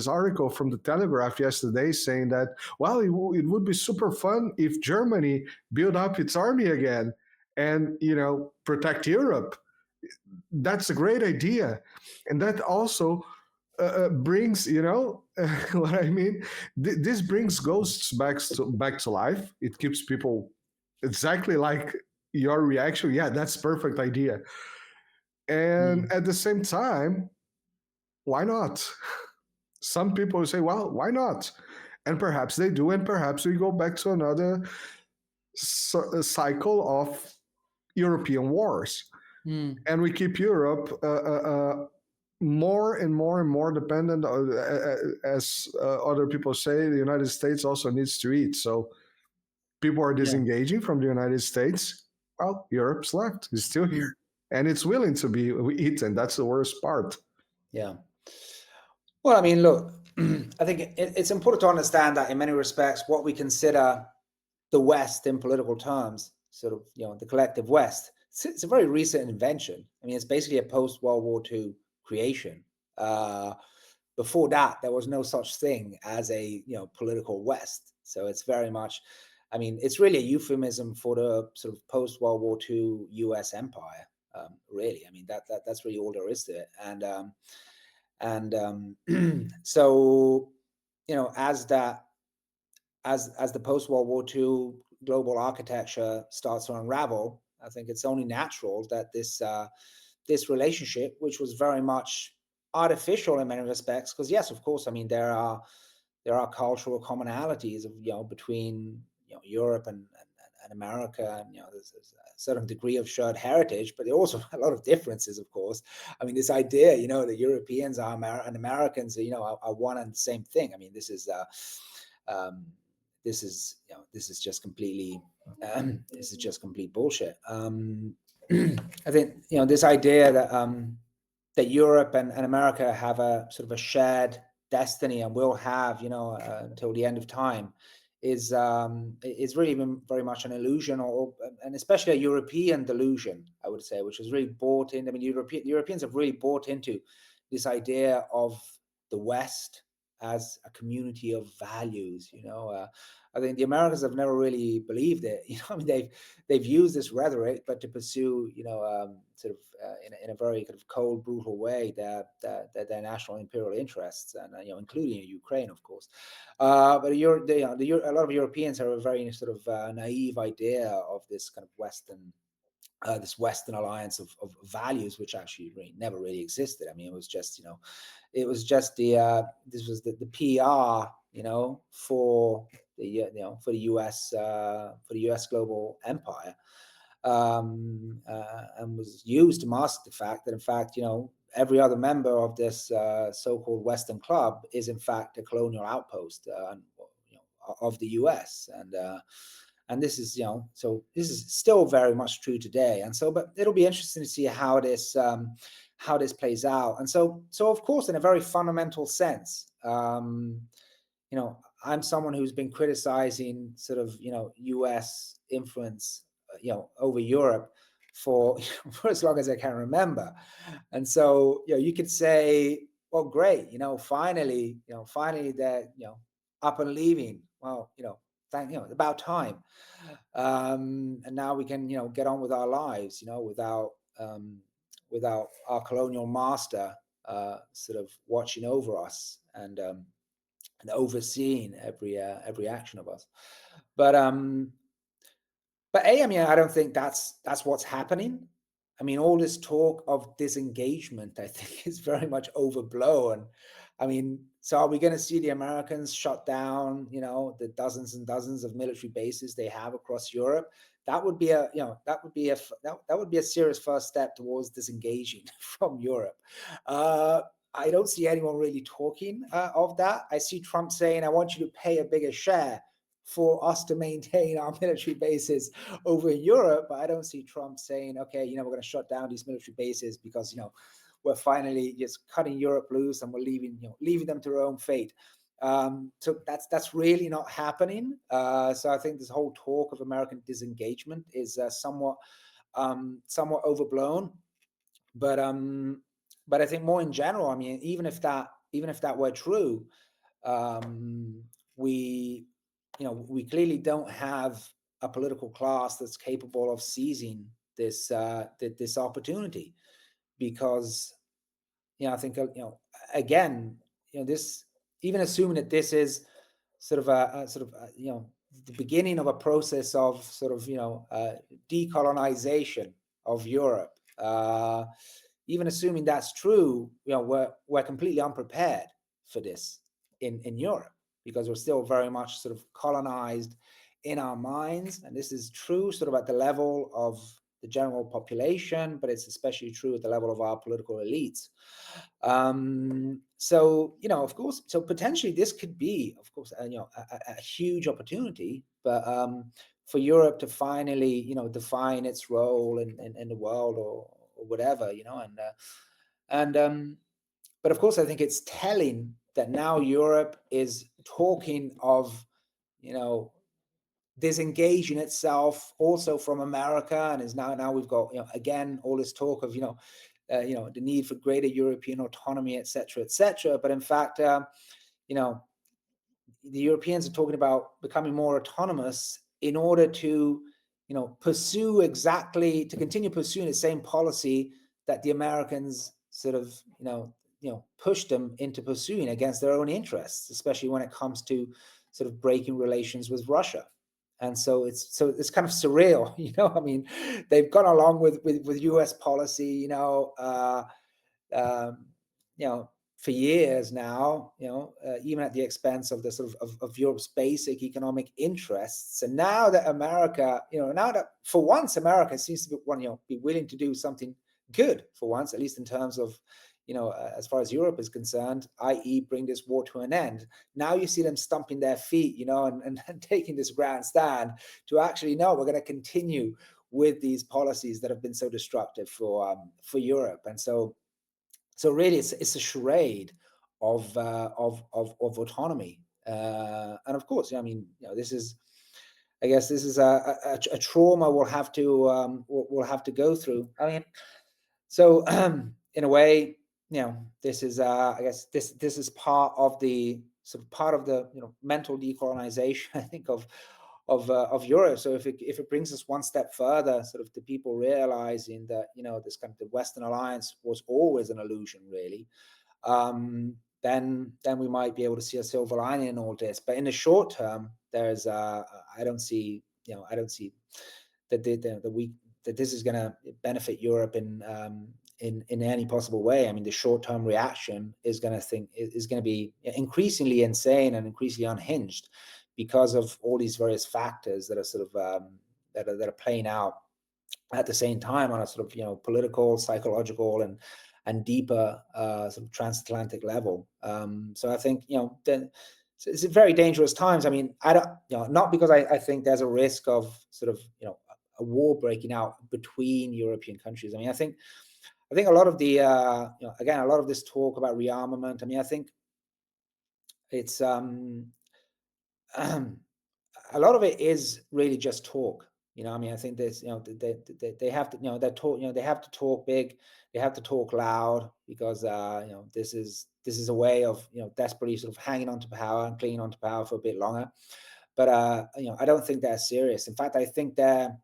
article from the Telegraph yesterday saying that, well, it would be super fun if Germany built up its army again and protect Europe. That's a great idea, and that also brings, what I mean. This brings ghosts back to life. It keeps people exactly like your reaction. Yeah, that's perfect idea. And at the same time, why not? Some people say, well, why not? And perhaps they do, and perhaps we go back to another cycle of European wars, and we keep Europe more and more and more dependent, as other people say, the United States also needs to eat. So people are disengaging from the United States. Well, Europe's left. It's still here. And it's willing to be eaten. That's the worst part. Yeah. Well, I mean, look, I think it's important to understand that in many respects, what we consider the West in political terms, sort of, the collective West, it's a very recent invention. I mean, it's basically a post-World War II creation. Before that, there was no such thing as a, political West. So it's very much, I mean, it's really a euphemism for the sort of post-World War II U.S. empire, really. I mean, that's really all there is to it. And so, as the post-World War II global architecture starts to unravel, I think it's only natural that this relationship, which was very much artificial in many respects, because yes, of course, I mean there are cultural commonalities of between Europe and America, and there's a certain degree of shared heritage, but there are also a lot of differences, of course. I mean, this idea, that Europeans and Americans, are one and the same thing. I mean, this is just completely complete bullshit. I think this idea that Europe and America have a sort of a shared destiny and will have until the end of time is really been very much an illusion, and especially a European delusion, I would say, which is really bought in. I mean, Europeans have really bought into this idea of the West as a community of values. I think the Americans have never really believed it. I mean, they've used this rhetoric, but to pursue, sort of in a very kind of cold, brutal way, their national imperial interests, and including Ukraine, of course. But a lot of Europeans have a very sort of naive idea of this kind of this Western alliance of values, which actually never really existed. I mean, it was just this was the PR, for the US global empire, and was used to mask the fact that, in fact, every other member of this so-called Western club is in fact a colonial outpost of the US, and this is so this is still very much true today. And so, but it'll be interesting to see how this plays out. And so of course, in a very fundamental sense, I'm someone who's been criticizing sort of US influence over Europe for for as long as I can remember. And so you could say, well, great, finally they're up and leaving. Well, it's about time. And now we can get on with our lives without our colonial master sort of watching over us and overseeing every action of us. But I mean, I don't think that's what's happening. I mean, all this talk of disengagement, I think, is very much overblown. I mean, so are we going to see the Americans shut down, the dozens and dozens of military bases they have across Europe? That would be a serious first step towards disengaging from Europe. I don't see anyone really talking of that. I see Trump saying, I want you to pay a bigger share for us to maintain our military bases over in Europe. But I don't see Trump saying, okay, we're going to shut down these military bases because, we're finally just cutting Europe loose and we're leaving them to their own fate. So that's really not happening. So I think this whole talk of American disengagement is somewhat overblown. But I think more in general, I mean, even if that were true, we clearly don't have a political class that's capable of seizing this opportunity, because I think again, this, even assuming that this is sort of the beginning of a process of sort of decolonization of Europe. Even assuming that's true, we're completely unprepared for this in Europe, because we're still very much sort of colonized in our minds, and this is true sort of at the level of the general population, but it's especially true at the level of our political elites. So of course, so potentially this could be, of course, a huge opportunity, but for Europe to finally define its role in the world, or whatever, but of course I think it's telling that now Europe is talking of disengaging itself also from America, and is now we've got again all this talk of the need for greater European autonomy, etc., etc. But in fact, the Europeans are talking about becoming more autonomous in order to continue pursuing the same policy that the Americans sort of pushed them into pursuing against their own interests, especially when it comes to sort of breaking relations with Russia. And so it's kind of surreal, I mean, they've gone along with US policy, for years now, even at the expense of the sort of Europe's basic economic interests. And now that America, now that for once America seems to be willing to do something good for once, at least in terms of, as far as Europe is concerned, i.e. bring this war to an end. Now you see them stumping their feet, and taking this grand stand to actually, no, we're going to continue with these policies that have been so destructive for Europe. And so really it's a charade of autonomy. And of course, I mean, this is, I guess this is a trauma we'll have to go through. I mean, so in a way, this is I guess this is part of the mental decolonization, I think, of Europe. So if it brings us one step further, sort of to people realizing that this kind of the Western alliance was always an illusion, really, then we might be able to see a silver lining in all this. But in the short term, there's I don't see that that this is going to benefit Europe in any possible way. I mean, the short-term reaction is going to be increasingly insane and increasingly unhinged, because of all these various factors that are sort of that are playing out at the same time on a sort of political, psychological, and deeper sort of transatlantic level. So I think it's very dangerous times. I mean, I don't not because I think there's a risk of sort of a war breaking out between European countries. I mean, I think a lot of the again, a lot of this talk about rearmament, I mean, I think it's a lot of it is really just talk. I mean, I think there's they have to they have to talk big, they have to talk loud, because this is a way of desperately sort of hanging on to power and clinging on to power for a bit longer. But I don't think they're serious. In fact, I think an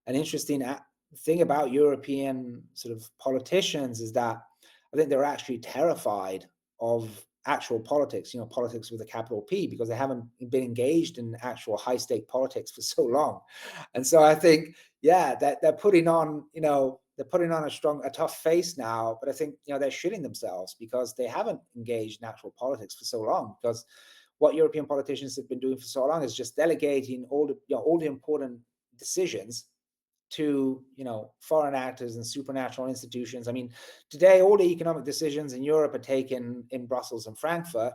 interesting thing about European sort of politicians is that I think they're actually terrified of actual politics, politics with a capital P, because they haven't been engaged in actual high stake politics for so long. And so I think, that they're putting on, a tough face now, but I think, they're shitting themselves, because they haven't engaged in actual politics for so long. Because what European politicians have been doing for so long is just delegating all the important decisions to foreign actors and supernatural institutions. I mean, today all the economic decisions in Europe are taken in Brussels and Frankfurt,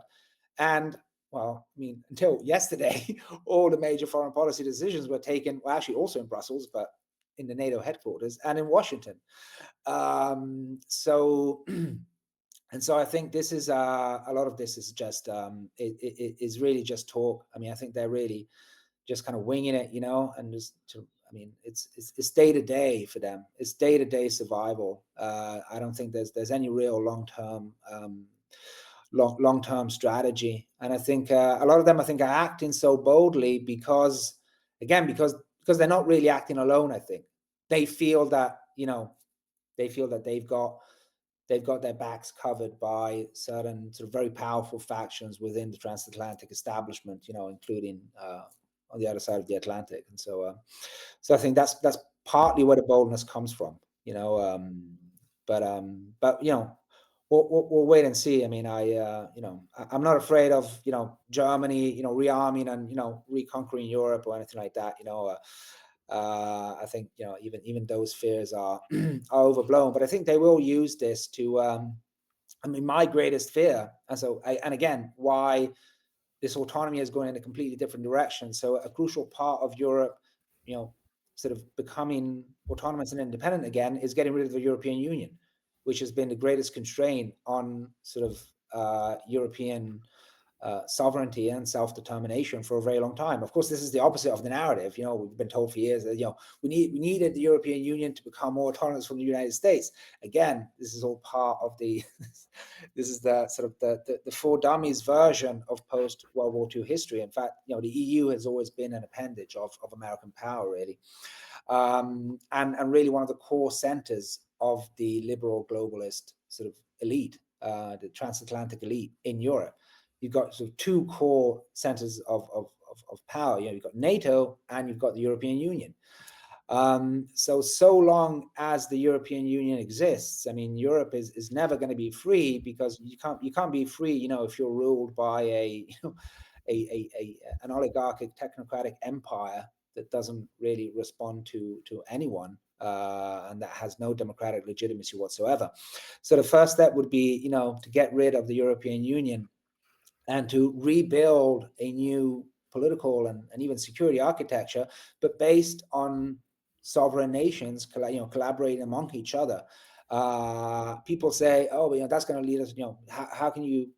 and well, I mean, until yesterday, all the major foreign policy decisions were taken, well, actually also in Brussels, but in the NATO headquarters and in Washington. So and so I think this is a lot of this is just it is really just talk. I mean, I think they're really just kind of winging it, and just I mean, it's day to day for them. It's day to day survival. I don't think there's any real long term strategy. And I think a lot of them, I think, are acting so boldly because they're not really acting alone. I think they feel that they've got their backs covered by certain sort of very powerful factions within the transatlantic establishment, including on the other side of the Atlantic. And so I think that's partly where the boldness comes from, but we'll wait and see. I mean, I'm not afraid of, Germany, rearming and, reconquering Europe or anything like that. I think, even those fears are overblown, but I think they will use this to, I mean, my greatest fear. And again, why this autonomy is going in a completely different direction. So a crucial part of Europe, sort of becoming autonomous and independent again is getting rid of the European Union, which has been the greatest constraint on sort of European sovereignty and self-determination for a very long time. Of course, this is the opposite of the narrative. We've been told for years that we needed the European Union to become more autonomous from the United States. Again, this is all part of the this is the sort of the for dummies version of post World War II history. In fact, the EU has always been an appendage of American power, really, and really one of the core centers of the liberal globalist sort of elite, the transatlantic elite in Europe. You've got sort of two core centers of power. You've got NATO and you've got the European Union. So long as the European Union exists, I mean, Europe is never going to be free, because you can't be free, if you're ruled by an oligarchic technocratic empire that doesn't really respond to anyone, and that has no democratic legitimacy whatsoever. So the first step would be, to get rid of the European Union and to rebuild a new political and even security architecture, but based on sovereign nations, collaborating among each other. People say, "Oh, that's going to lead us. How can you,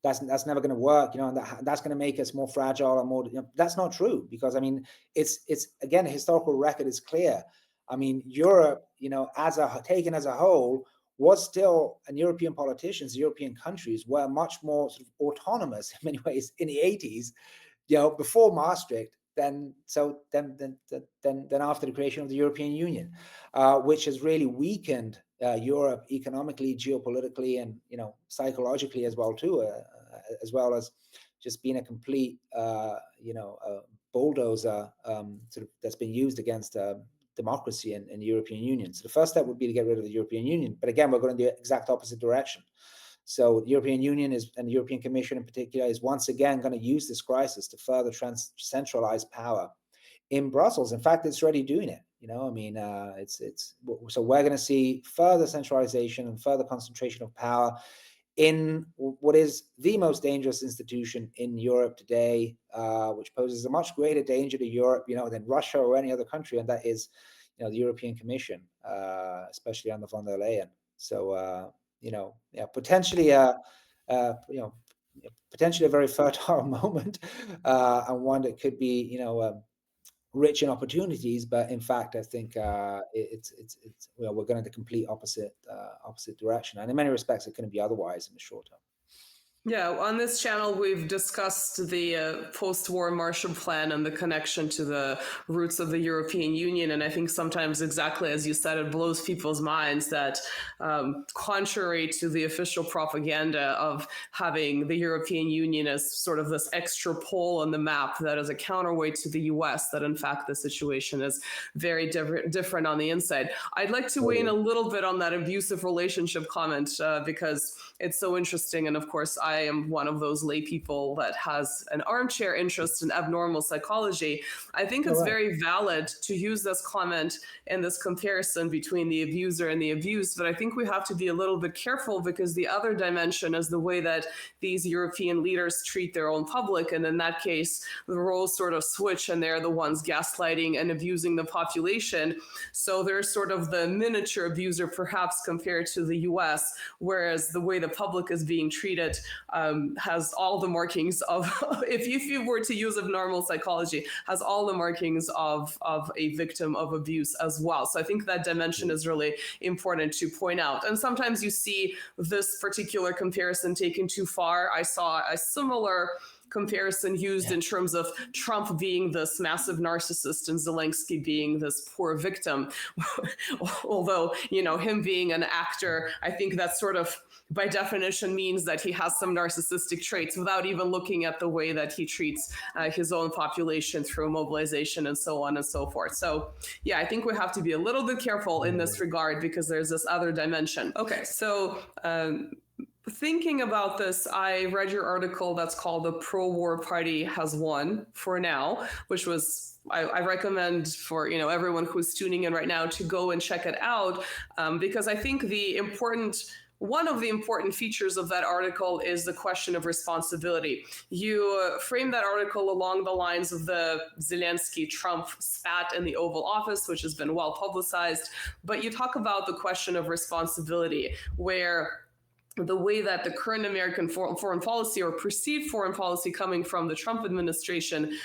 that's never going to work. And that's going to make us more fragile and more." That's not true, because I mean, it's again, the historical record is clear. I mean, Europe, taken as a whole, was still, and European politicians, European countries were much more sort of autonomous in many ways in the 80s, before Maastricht, than after the creation of the European Union, which has really weakened Europe economically, geopolitically, and psychologically as well too, as well as just being a complete bulldozer sort of that's been used against democracy in the European Union. So the first step would be to get rid of the European Union. But again, we're going in the exact opposite direction. So the European Union and the European Commission in particular is once again going to use this crisis to further centralize power in Brussels. In fact, it's already doing it. I mean, so we're going to see further centralization and further concentration of power in what is the most dangerous institution in Europe today, which poses a much greater danger to Europe, than Russia or any other country, and that is, the European Commission, especially under von der Leyen. So, potentially potentially a very fertile moment, and one that could be, rich in opportunities, but in fact, I think we're going in the complete opposite direction, and in many respects, it couldn't be otherwise in the short term. Yeah, on this channel, we've discussed the post-war Marshall Plan and the connection to the roots of the European Union. And I think sometimes, exactly as you said, it blows people's minds that contrary to the official propaganda of having the European Union as sort of this extra pole on the map that is a counterweight to the US, that in fact the situation is very different on the inside. I'd like to weigh in a little bit on that abusive relationship comment, because it's so interesting. And of course, I am one of those lay people that has an armchair interest in abnormal psychology. I think it's very valid to use this comment and this comparison between the abuser and the abused, but I think we have to be a little bit careful, because the other dimension is the way that these European leaders treat their own public. And in that case, the roles sort of switch, and they're the ones gaslighting and abusing the population. So there's sort of the miniature abuser, perhaps, compared to the US, whereas the way the public is being treated has all the markings of, if you were to use abnormal psychology, has all the markings of a victim of abuse as well. So I think that dimension is really important to point out. And sometimes you see this particular comparison taken too far. I saw a similar comparison used in terms of Trump being this massive narcissist and Zelensky being this poor victim. Although, him being an actor, I think that sort of by definition means that he has some narcissistic traits, without even looking at the way that he treats his own population through mobilization and so on and so forth. So yeah, I think we have to be a little bit careful in this regard, because there's this other dimension. Okay, so thinking about this, I read your article that's called "The Pro-War Party Has Won for Now," which was, I recommend for everyone who's tuning in right now to go and check it out, because I think one of the important features of that article is the question of responsibility. You frame that article along the lines of the Zelensky-Trump spat in the Oval Office, which has been well publicized, but you talk about the question of responsibility, where the way that the current American foreign policy, or perceived foreign policy coming from the Trump administration,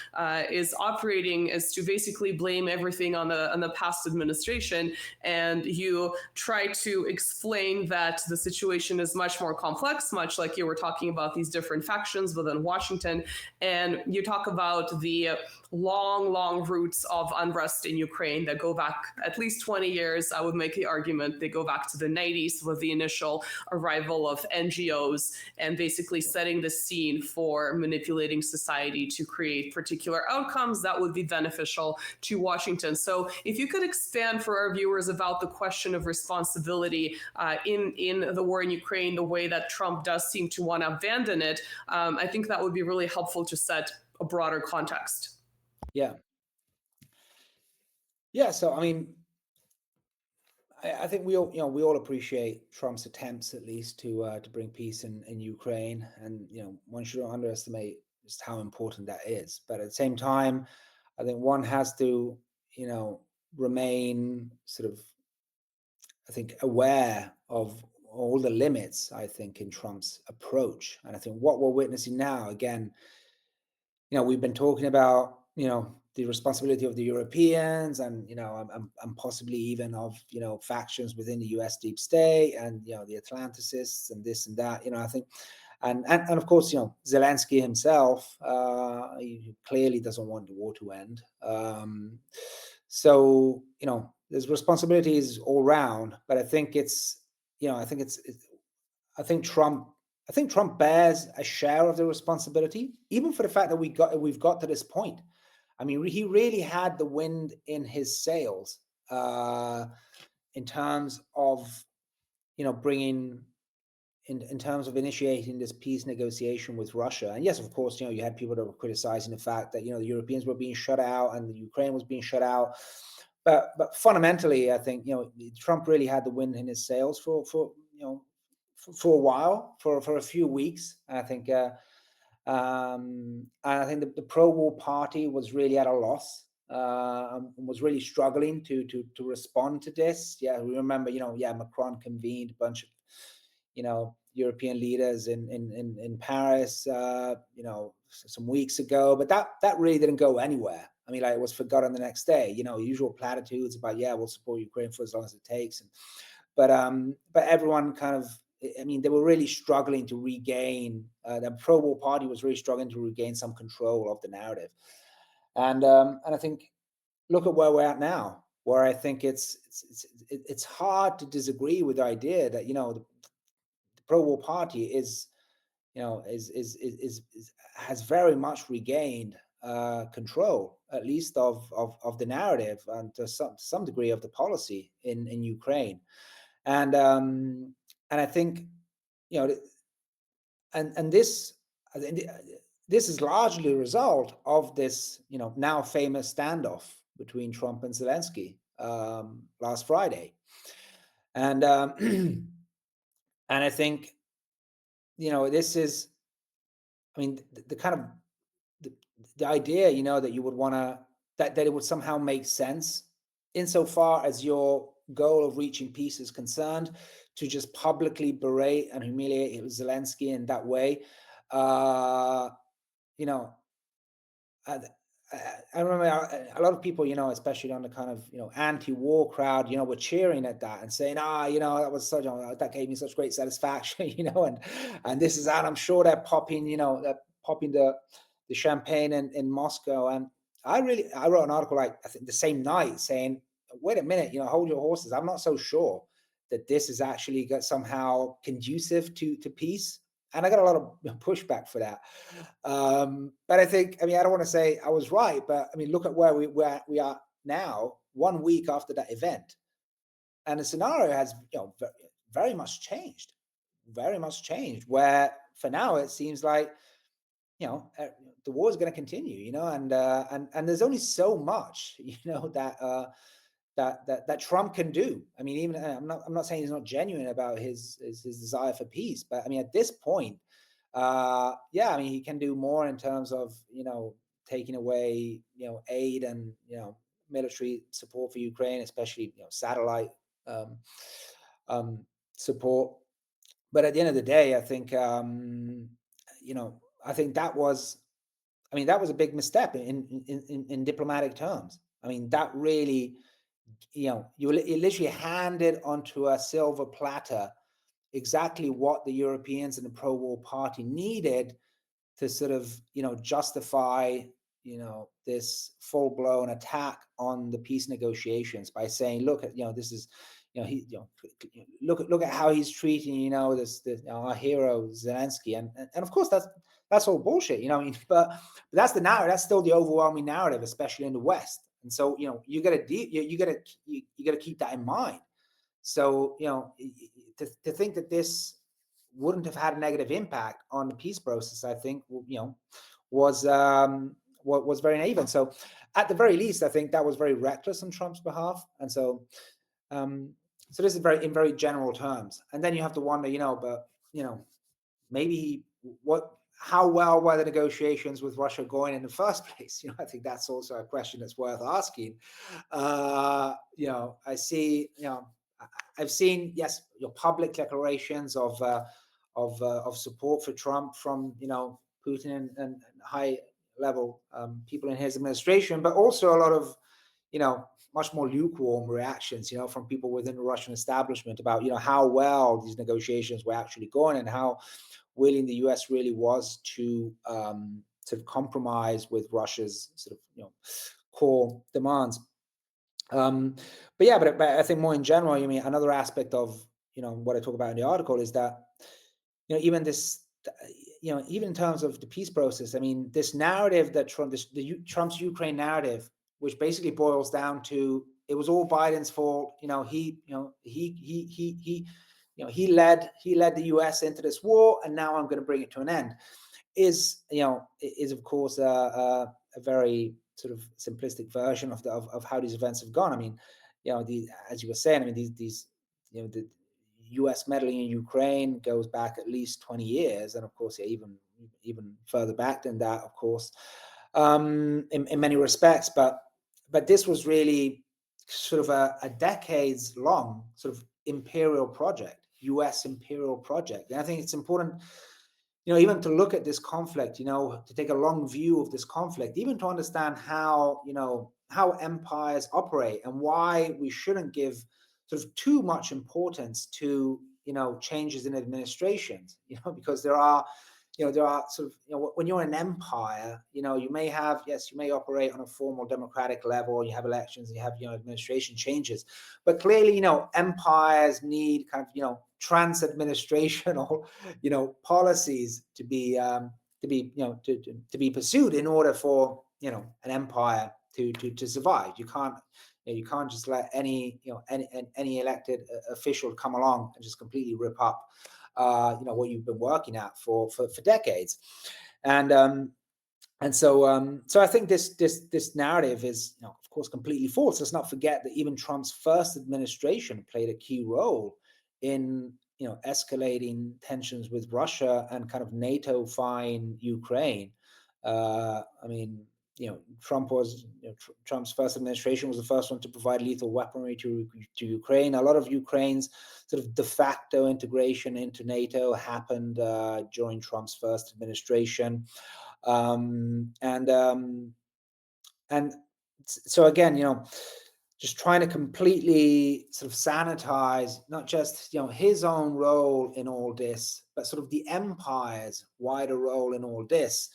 is operating, is to basically blame everything on the past administration. And you try to explain that the situation is much more complex, much like you were talking about these different factions within Washington. And you talk about the long roots of unrest in Ukraine that go back at least 20 years. I would make the argument they go back to the 90s with the initial arrival of NGOs, and basically setting the scene for manipulating society to create particular outcomes that would be beneficial to Washington. So if you could expand for our viewers about the question of responsibility in the war in Ukraine, the way that Trump does seem to want to abandon it, I think that would be really helpful to set a broader context. Yeah. So I mean, I think we all appreciate Trump's attempts, at least, to bring peace in Ukraine, and one shouldn't underestimate just how important that is. But at the same time, I think one has to remain sort of, I think, aware of all the limits, I think, in Trump's approach. And I think what we're witnessing now, again, we've been talking about the responsibility of the Europeans, and and possibly even of factions within the U.S. deep state, and the Atlanticists and this and that. I think, and of course, Zelensky himself, he clearly doesn't want the war to end. So there's responsibilities all round, but I think I think Trump bears a share of the responsibility, even for the fact that we've got to this point. I mean, he really had the wind in his sails in terms of bringing in terms of initiating this peace negotiation with Russia. And yes, of course, you had people that were criticizing the fact that the Europeans were being shut out and the Ukraine was being shut out. But fundamentally, I think Trump really had the wind in his sails for a while, for a few weeks. And I think the pro-war party was really at a loss, was really struggling to respond to this. Yeah, we remember, Macron convened a bunch of European leaders in Paris, some weeks ago, but that really didn't go anywhere. I mean, it was forgotten the next day. Usual platitudes about we'll support Ukraine for as long as it takes, but everyone kind of, I mean, they were really struggling to regain. The pro-war party was really struggling to regain some control of the narrative, and I think, look at where we're at now, where I think it's hard to disagree with the idea that the pro-war party is has very much regained control, at least of the narrative, and to some degree of the policy in Ukraine, and I think you know, and this this is largely a result of this, you know, now famous standoff between Trump and Zelensky last Friday, and and I think, you know, this is, I mean, the kind of the idea, you know, that you would want to, that it would somehow make sense insofar as your goal of reaching peace is concerned, to just publicly berate and humiliate Zelensky in that way. You know, I, I remember a lot of people, you know, especially on the kind of, you know, anti-war crowd, you know, were cheering at that and saying, you know, that was such, that gave me such great satisfaction, you know, and this is, and I'm sure they're popping, you know, they're popping the champagne in Moscow. And I wrote an article, like, I think the same night, saying, wait a minute, you know, hold your horses. I'm not so sure that this is actually somehow conducive to peace. And I got a lot of pushback for that. But I think, I mean, I don't want to say I was right, but I mean, look at where we are now, 1 week after that event. And the scenario has, you know, very much changed, where for now it seems like, you know, the war is going to continue, you know, and there's only so much, you know, that Trump can do. I mean, even I'm not saying he's not genuine about his desire for peace, but I mean, at this point, yeah, I mean, he can do more in terms of, you know, taking away, you know, aid and, you know, military support for Ukraine, especially, you know, satellite support. But at the end of the day, I think, you know, I think that was, I mean, that was a big misstep in diplomatic terms. I mean, that really, you know, you literally handed onto a silver platter exactly what the Europeans and the pro-war party needed to sort of, you know, justify, you know, this full-blown attack on the peace negotiations by saying, look at, you know, this is, you know, look at how he's treating, you know, this you know, our hero Zelensky, and of course that's all bullshit, you know. I mean, but that's the narrative. That's still the overwhelming narrative, especially in the West. And so, you know, you got to keep that in mind. So, you know, to think that this wouldn't have had a negative impact on the peace process, I think, you know, was very naive. And so, at the very least, I think that was very reckless on Trump's behalf. And so, so this is in very general terms. And then you have to wonder, you know, but, you know, maybe how well were the negotiations with Russia going in the first place? You know, I think that's also a question that's worth asking. You know, I see, you know, I've seen, yes, your public declarations of support for Trump from, you know, Putin and high level people in his administration, but also a lot of, you know, much more lukewarm reactions, you know, from people within the Russian establishment about, you know, how well these negotiations were actually going and how willing the US really was to sort of compromise with Russia's sort of, you know, core demands. But yeah, but I think more in general, I mean, another aspect of, you know, what I talk about in the article is that, you know, even this, you know, even in terms of the peace process, I mean, this narrative that Trump's Ukraine narrative, which basically boils down to it was all Biden's fault. You know, he led the US into this war, and now I'm going to bring it to an end. Is, you know, is of course a very sort of simplistic version of how these events have gone. I mean, you know, as you were saying, I mean, these you know, the U.S. meddling in Ukraine goes back at least 20 years, and of course, yeah, even further back than that, of course, in many respects. But this was really sort of a decades-long sort of imperial project, U.S. imperial project, and I think it's important, you know, even to look at this conflict, you know, to take a long view of this conflict, even to understand how, you know, how empires operate and why we shouldn't give sort of too much importance to, you know, changes in administrations, you know, because there are sort of, you know, when you're an empire, you know, you may operate on a formal democratic level, you have elections, you have, you know, administration changes, but clearly, you know, empires need kind of, you know, trans-administrational, you know, policies to be you know, to be pursued in order for, you know, an empire to survive. You can't just let any, you know, any elected official come along and just completely rip up what you've been working at for decades. And so I think this narrative is, of course, completely false. Let's not forget that even Trump's first administration played a key role in escalating tensions with Russia and kind of NATO-fying Ukraine. Trump's first administration was the first one to provide lethal weaponry to Ukraine. A lot of Ukraine's sort of de facto integration into NATO happened during Trump's first administration. And so again, just trying to completely sort of sanitize not just his own role in all this, but sort of the empire's wider role in all this,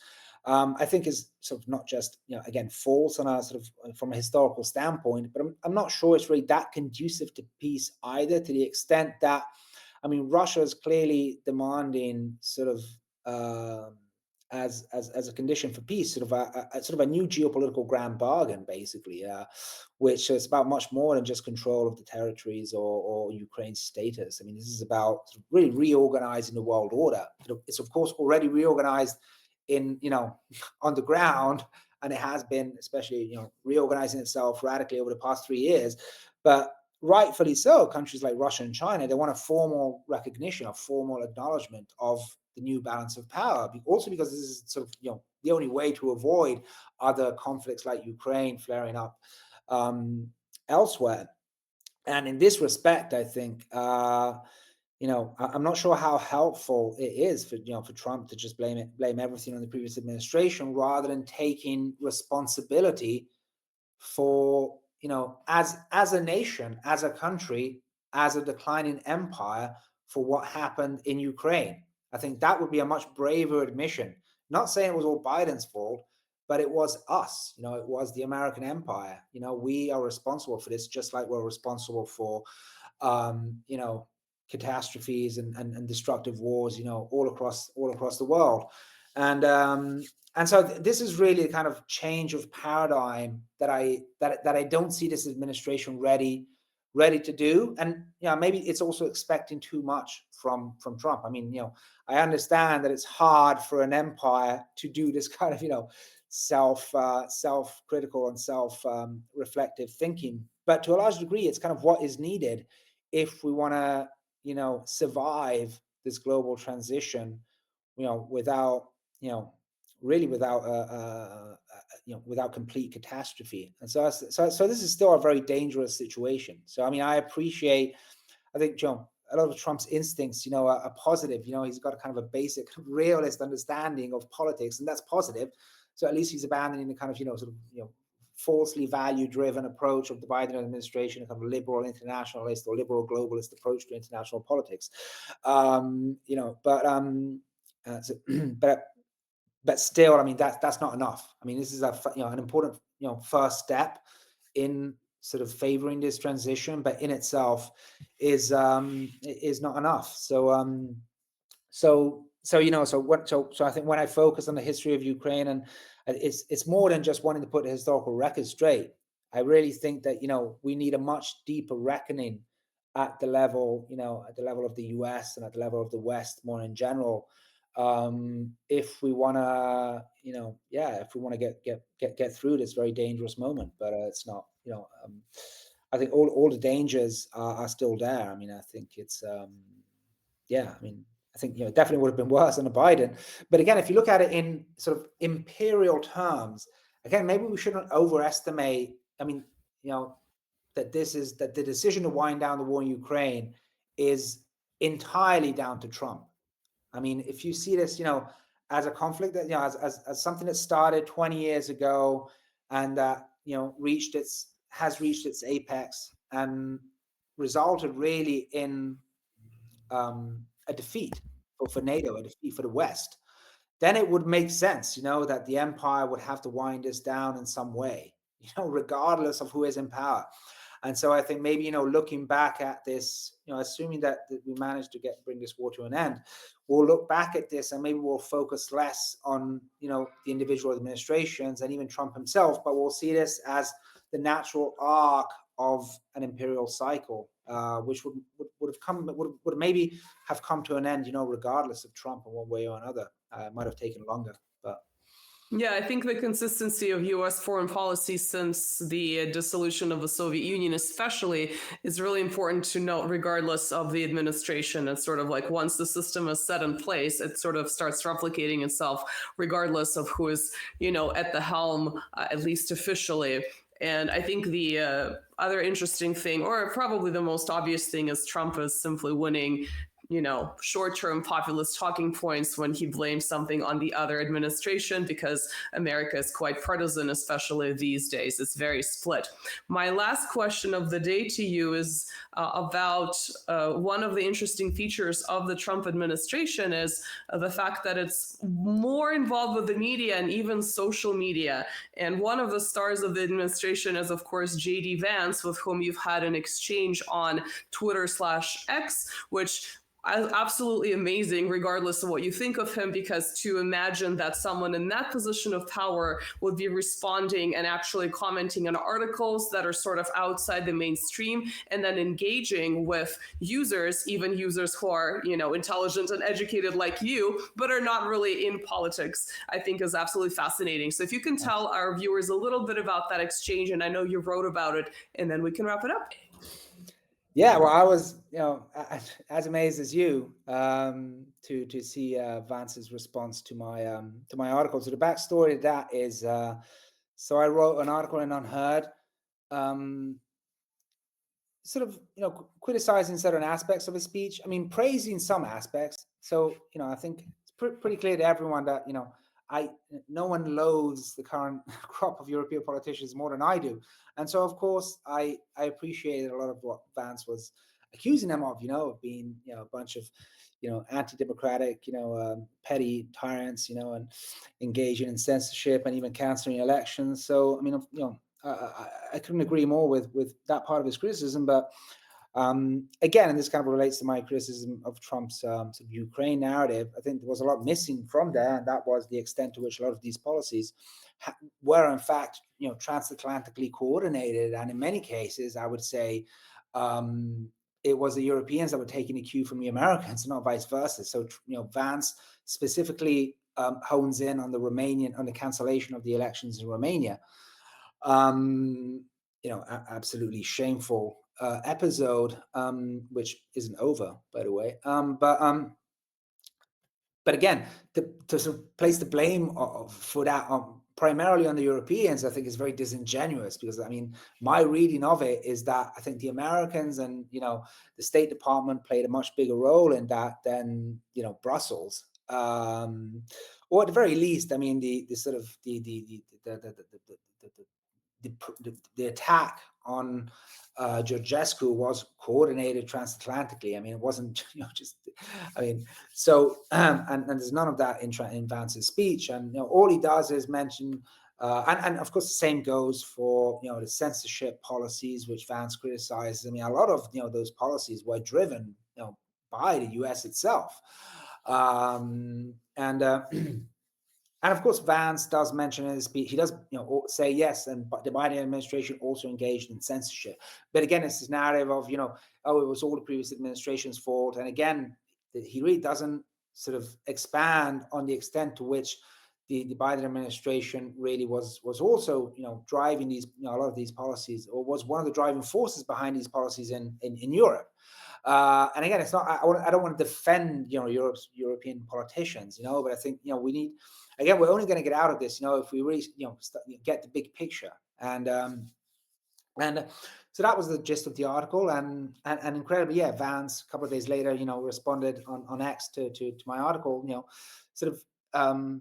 I think is sort of not just again false on a sort of from a historical standpoint, but I'm not sure it's really that conducive to peace either, to the extent that Russia is clearly demanding sort of as a condition for peace, sort of a new geopolitical grand bargain, basically, which is about much more than just control of the territories or Ukraine's status. This is about sort of really reorganizing the world order. It's of course already reorganized in on the ground, and it has been especially reorganizing itself radically over the past 3 years, but rightfully so, countries like Russia and China, they want a formal recognition, a formal acknowledgement of the new balance of power. Also because this is sort of the only way to avoid other conflicts like Ukraine flaring up elsewhere. And in this respect, I think I'm not sure how helpful it is for Trump to just blame everything on the previous administration rather than taking responsibility for as a nation, as a country, as a declining empire, for what happened in Ukraine. I think that would be a much braver admission. Not saying it was all Biden's fault, but it was us. It was the American empire. We are responsible for this, just like we're responsible for catastrophes and destructive wars all across the world. And so this is really a kind of change of paradigm that I don't see this administration ready to do. And maybe it's also expecting too much from Trump. I understand that it's hard for an empire to do this kind of self-critical and self-reflective thinking, but to a large degree, it's kind of what is needed if we want to survive this global transition, without really without complete catastrophe. And so this is still a very dangerous situation. So I think a lot of Trump's instincts are positive. He's got a kind of a basic realist understanding of politics, and that's positive. So at least he's abandoning the kind of falsely value-driven approach of the Biden administration, a kind of liberal internationalist or liberal globalist approach to international politics. But still, that's not enough. This is an important first step in sort of favoring this transition, but in itself is not enough. So I think when I focus on the history of Ukraine, and it's more than just wanting to put the historical record straight. I really think that we need a much deeper reckoning at the level of the US and at the level of the West more in general, if we want to get through this very dangerous moment. But it's not. I think all the dangers are still there. I think it's I think it definitely would have been worse under Biden. But again, if you look at it in sort of imperial terms, again, maybe we shouldn't overestimate. That the decision to wind down the war in Ukraine is entirely down to Trump. If you see this, as a conflict that as something that started 20 years ago and that has reached its apex and resulted really in a defeat for NATO, a defeat for the West, then it would make sense, that the empire would have to wind this down in some way, regardless of who is in power. And so I think maybe, looking back at this, assuming that we managed to bring this war to an end, we'll look back at this and maybe we'll focus less on, the individual administrations and even Trump himself, but we'll see this as the natural arc of an imperial cycle which would have come would maybe have come to an end, regardless of Trump in one way or another. Might have taken longer, but. Yeah, I think the consistency of US foreign policy since the dissolution of the Soviet Union, especially, is really important to note, regardless of the administration. It's sort of like once the system is set in place, it sort of starts replicating itself, regardless of who is, at the helm, at least officially. And I think the other interesting thing, or probably the most obvious thing, is Trump is simply winning short-term populist talking points when he blames something on the other administration, because America is quite partisan, especially these days. It's very split. My last question of the day to you is about one of the interesting features of the Trump administration is the fact that it's more involved with the media and even social media. And one of the stars of the administration is, of course, J.D. Vance, with whom you've had an exchange on Twitter/X, which absolutely amazing, regardless of what you think of him, because to imagine that someone in that position of power would be responding and actually commenting on articles that are sort of outside the mainstream and then engaging with users, even users who are, intelligent and educated like you, but are not really in politics, I think is absolutely fascinating. So if you can tell our viewers a little bit about that exchange, and I know you wrote about it, and then we can wrap it up. Yeah, well, I was, as amazed as you to see Vance's response to my article. So the backstory to that is, so I wrote an article in Unheard, sort of criticizing certain aspects of his speech. I mean, praising some aspects. So I think it's pretty clear to everyone that no one loathes the current crop of European politicians more than I do. And so, of course, I appreciated a lot of what Vance was accusing them of, of being, a bunch of, anti-democratic, petty tyrants, and engaging in censorship and even canceling elections. So, I mean, I couldn't agree more with that part of his criticism. But again, and this kind of relates to my criticism of Trump's sort of Ukraine narrative, I think there was a lot missing from there, and that was the extent to which a lot of these policies were, in fact, transatlantically coordinated. And in many cases, I would say it was the Europeans that were taking a cue from the Americans, not vice versa. So, Vance specifically hones in on the cancellation of the elections in Romania. Absolutely shameful episode, which isn't over, by the way. But again, to sort of place the blame for that primarily on the Europeans, I think is very disingenuous, because I mean, my reading of it is that I think the Americans and the State Department played a much bigger role in that than Brussels. Or at the very least, I mean, the sort of the attack on Georgescu was coordinated transatlantically. I mean, it wasn't just. I mean, so and there's none of that in Vance's speech. And all he does is mention, and of course the same goes for the censorship policies which Vance criticizes. I mean, a lot of those policies were driven by the U.S. itself, and of course, Vance does mention in his speech, he does say yes, and the Biden administration also engaged in censorship. But again, it's this narrative of, it was all the previous administration's fault. And again, he really doesn't sort of expand on the extent to which the Biden administration really was also, driving these, a lot of these policies, or was one of the driving forces behind these policies in Europe. And again, it's not, I don't want to defend, European politicians, but I think, we need, again, we're only going to get out of this, if we really, get the big picture. And so that was the gist of the article, and incredibly, yeah, Vance a couple of days later, responded on X to my article, sort of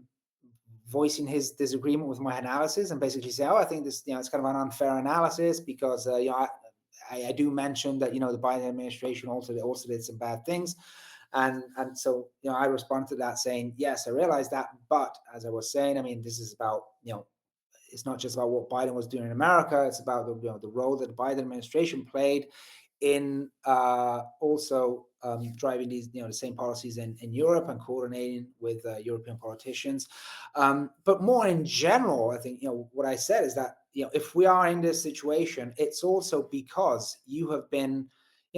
voicing his disagreement with my analysis, and basically say, I think this, it's kind of an unfair analysis, because I do mention that the Biden administration also did some bad things. And so, I responded to that saying, yes, I realize that. But as I was saying, I mean, this is about, it's not just about what Biden was doing in America. It's about the role that the Biden administration played in also driving these, the same policies in Europe and coordinating with European politicians. But more in general, I think, what I said is that, if we are in this situation, it's also because you have been,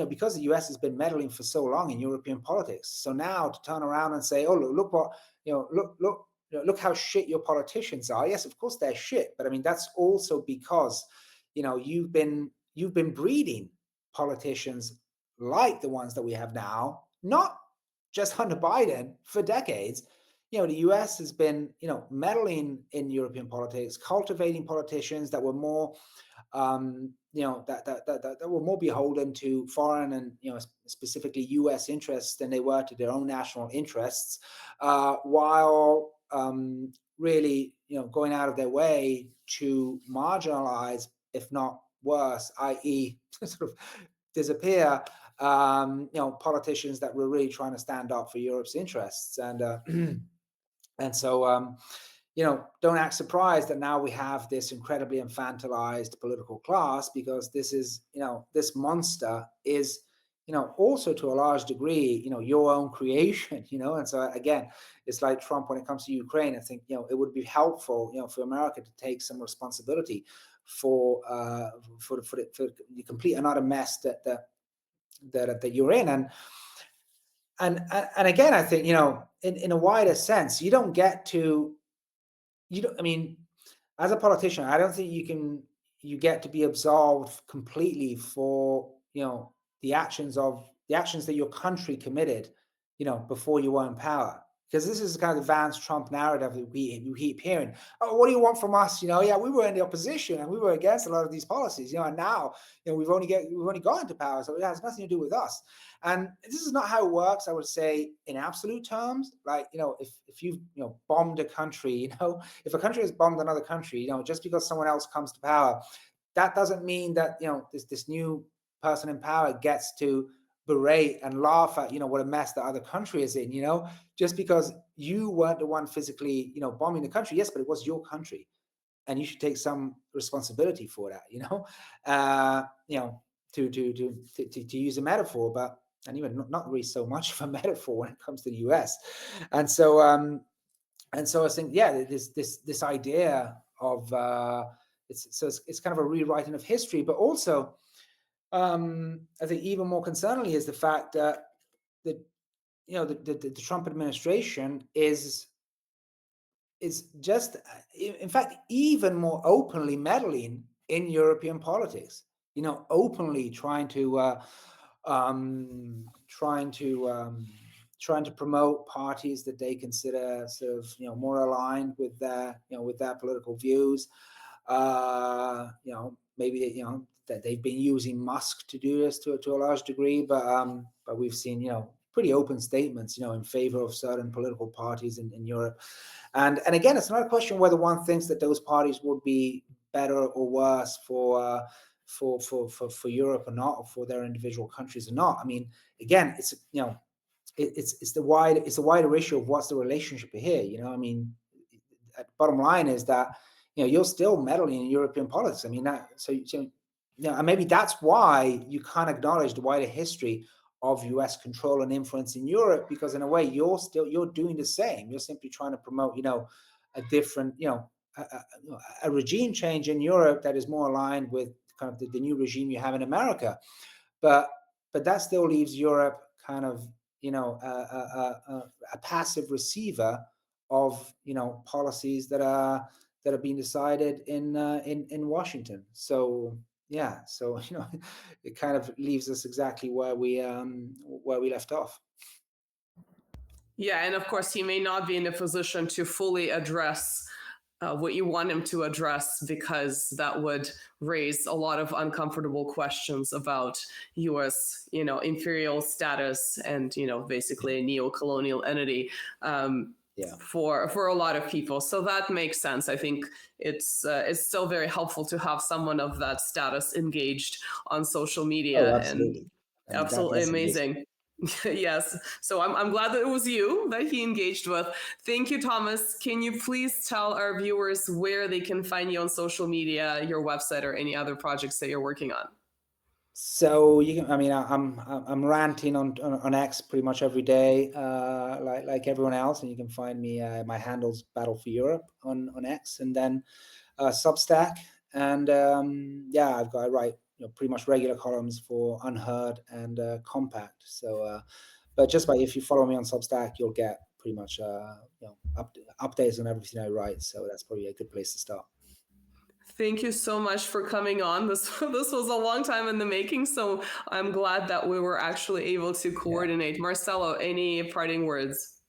because the US has been meddling for so long in European politics. So now to turn around and say, oh, look what, look how shit your politicians are. Yes, of course they're shit, but I mean that's also because you've been breeding politicians like the ones that we have now, not just Hunter Biden, for decades. The US has been meddling in European politics, cultivating politicians that were more that were more beholden to foreign and specifically U.S. interests than they were to their own national interests, while really going out of their way to marginalize, if not worse, i.e., sort of disappear, politicians that were really trying to stand up for Europe's interests, and so. Don't act surprised that now we have this incredibly infantilized political class, because this is, this monster is, also to a large degree, your own creation, and so again, it's like Trump when it comes to Ukraine. I think, it would be helpful, for America to take some responsibility for the complete and utter mess that you're in. And again, I think, in a wider sense, you don't get to, I mean, as a politician, I don't think you get to be absolved completely for, the actions that your country committed, before you were in power. Because this is the kind of advanced Trump narrative that we keep hearing. Oh, what do you want from us? Yeah, we were in the opposition and we were against a lot of these policies, and now, we've only gone into power, so it has nothing to do with us. And this is not how it works, I would say, in absolute terms. Like, if you've, bombed a country, if a country has bombed another country, just because someone else comes to power, that doesn't mean that, this new person in power gets to berate and laugh at, what a mess the other country is in, just because you weren't the one physically, bombing the country. Yes, but it was your country, and you should take some responsibility for that, to use a metaphor, but and even not really so much of a metaphor when it comes to the US. And so I think, yeah, this idea of it's kind of a rewriting of history, but also I think even more concerningly is the fact that the Trump administration is just, in fact, even more openly meddling in European politics. Openly trying to promote parties that they consider sort of more aligned with their political views. Maybe that they've been using Musk to do this to a large degree, but we've seen pretty open statements in favor of certain political parties in Europe. And again, it's not a question whether one thinks that those parties would be better or worse for Europe or not, or for their individual countries or not. I mean, again, it's the wider issue of what's the relationship here. I mean, bottom line is that you're still meddling in European politics. I mean, and maybe that's why you can't acknowledge the wider history of US control and influence in Europe, because in a way you're doing the same. You're simply trying to promote a different a regime change in Europe that is more aligned with kind of the new regime you have in America, but that still leaves Europe kind of a passive receiver of policies that are being decided in Washington. So yeah, so it kind of leaves us exactly where we left off. Yeah, and of course, he may not be in a position to fully address what you want him to address, because that would raise a lot of uncomfortable questions about U.S., imperial status and, basically a neo-colonial entity for a lot of people. So that makes sense. I think it's still very helpful to have someone of that status engaged on social media. Oh, absolutely. And absolutely amazing. Yes. So I'm glad that it was you that he engaged with. Thank you, Thomas. Can you please tell our viewers where they can find you on social media, your website, or any other projects that you're working on? So you can, I mean, I'm ranting on X pretty much every day, like everyone else, and you can find me. My handle's Battle for Europe on X, and then Substack, and I write pretty much regular columns for Unheard and Compact. So, but just by if you follow me on Substack, you'll get pretty much updates on everything I write. So that's probably a good place to start. Thank you so much for coming on. This was a long time in the making, so I'm glad that we were actually able to coordinate. Marcelo, any parting words?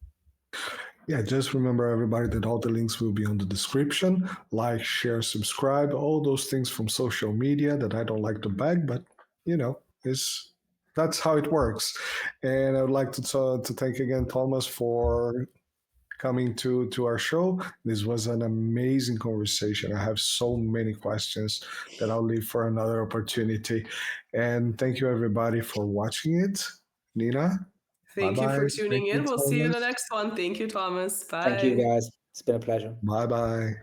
Yeah, just remember everybody that all the links will be on the description. Like, share, subscribe, all those things from social media that I don't like to beg, but that's how it works. And I would like to thank again Thomas for coming to our show. This was an amazing conversation. I have so many questions that I'll leave for another opportunity. And thank you everybody for watching it. Nina? Thank you Bye-bye. for tuning Thank you, in. We'll see you in the Thomas. next one. Thank you, Thomas. Bye. Thank you, guys. It's been a pleasure. Bye-bye.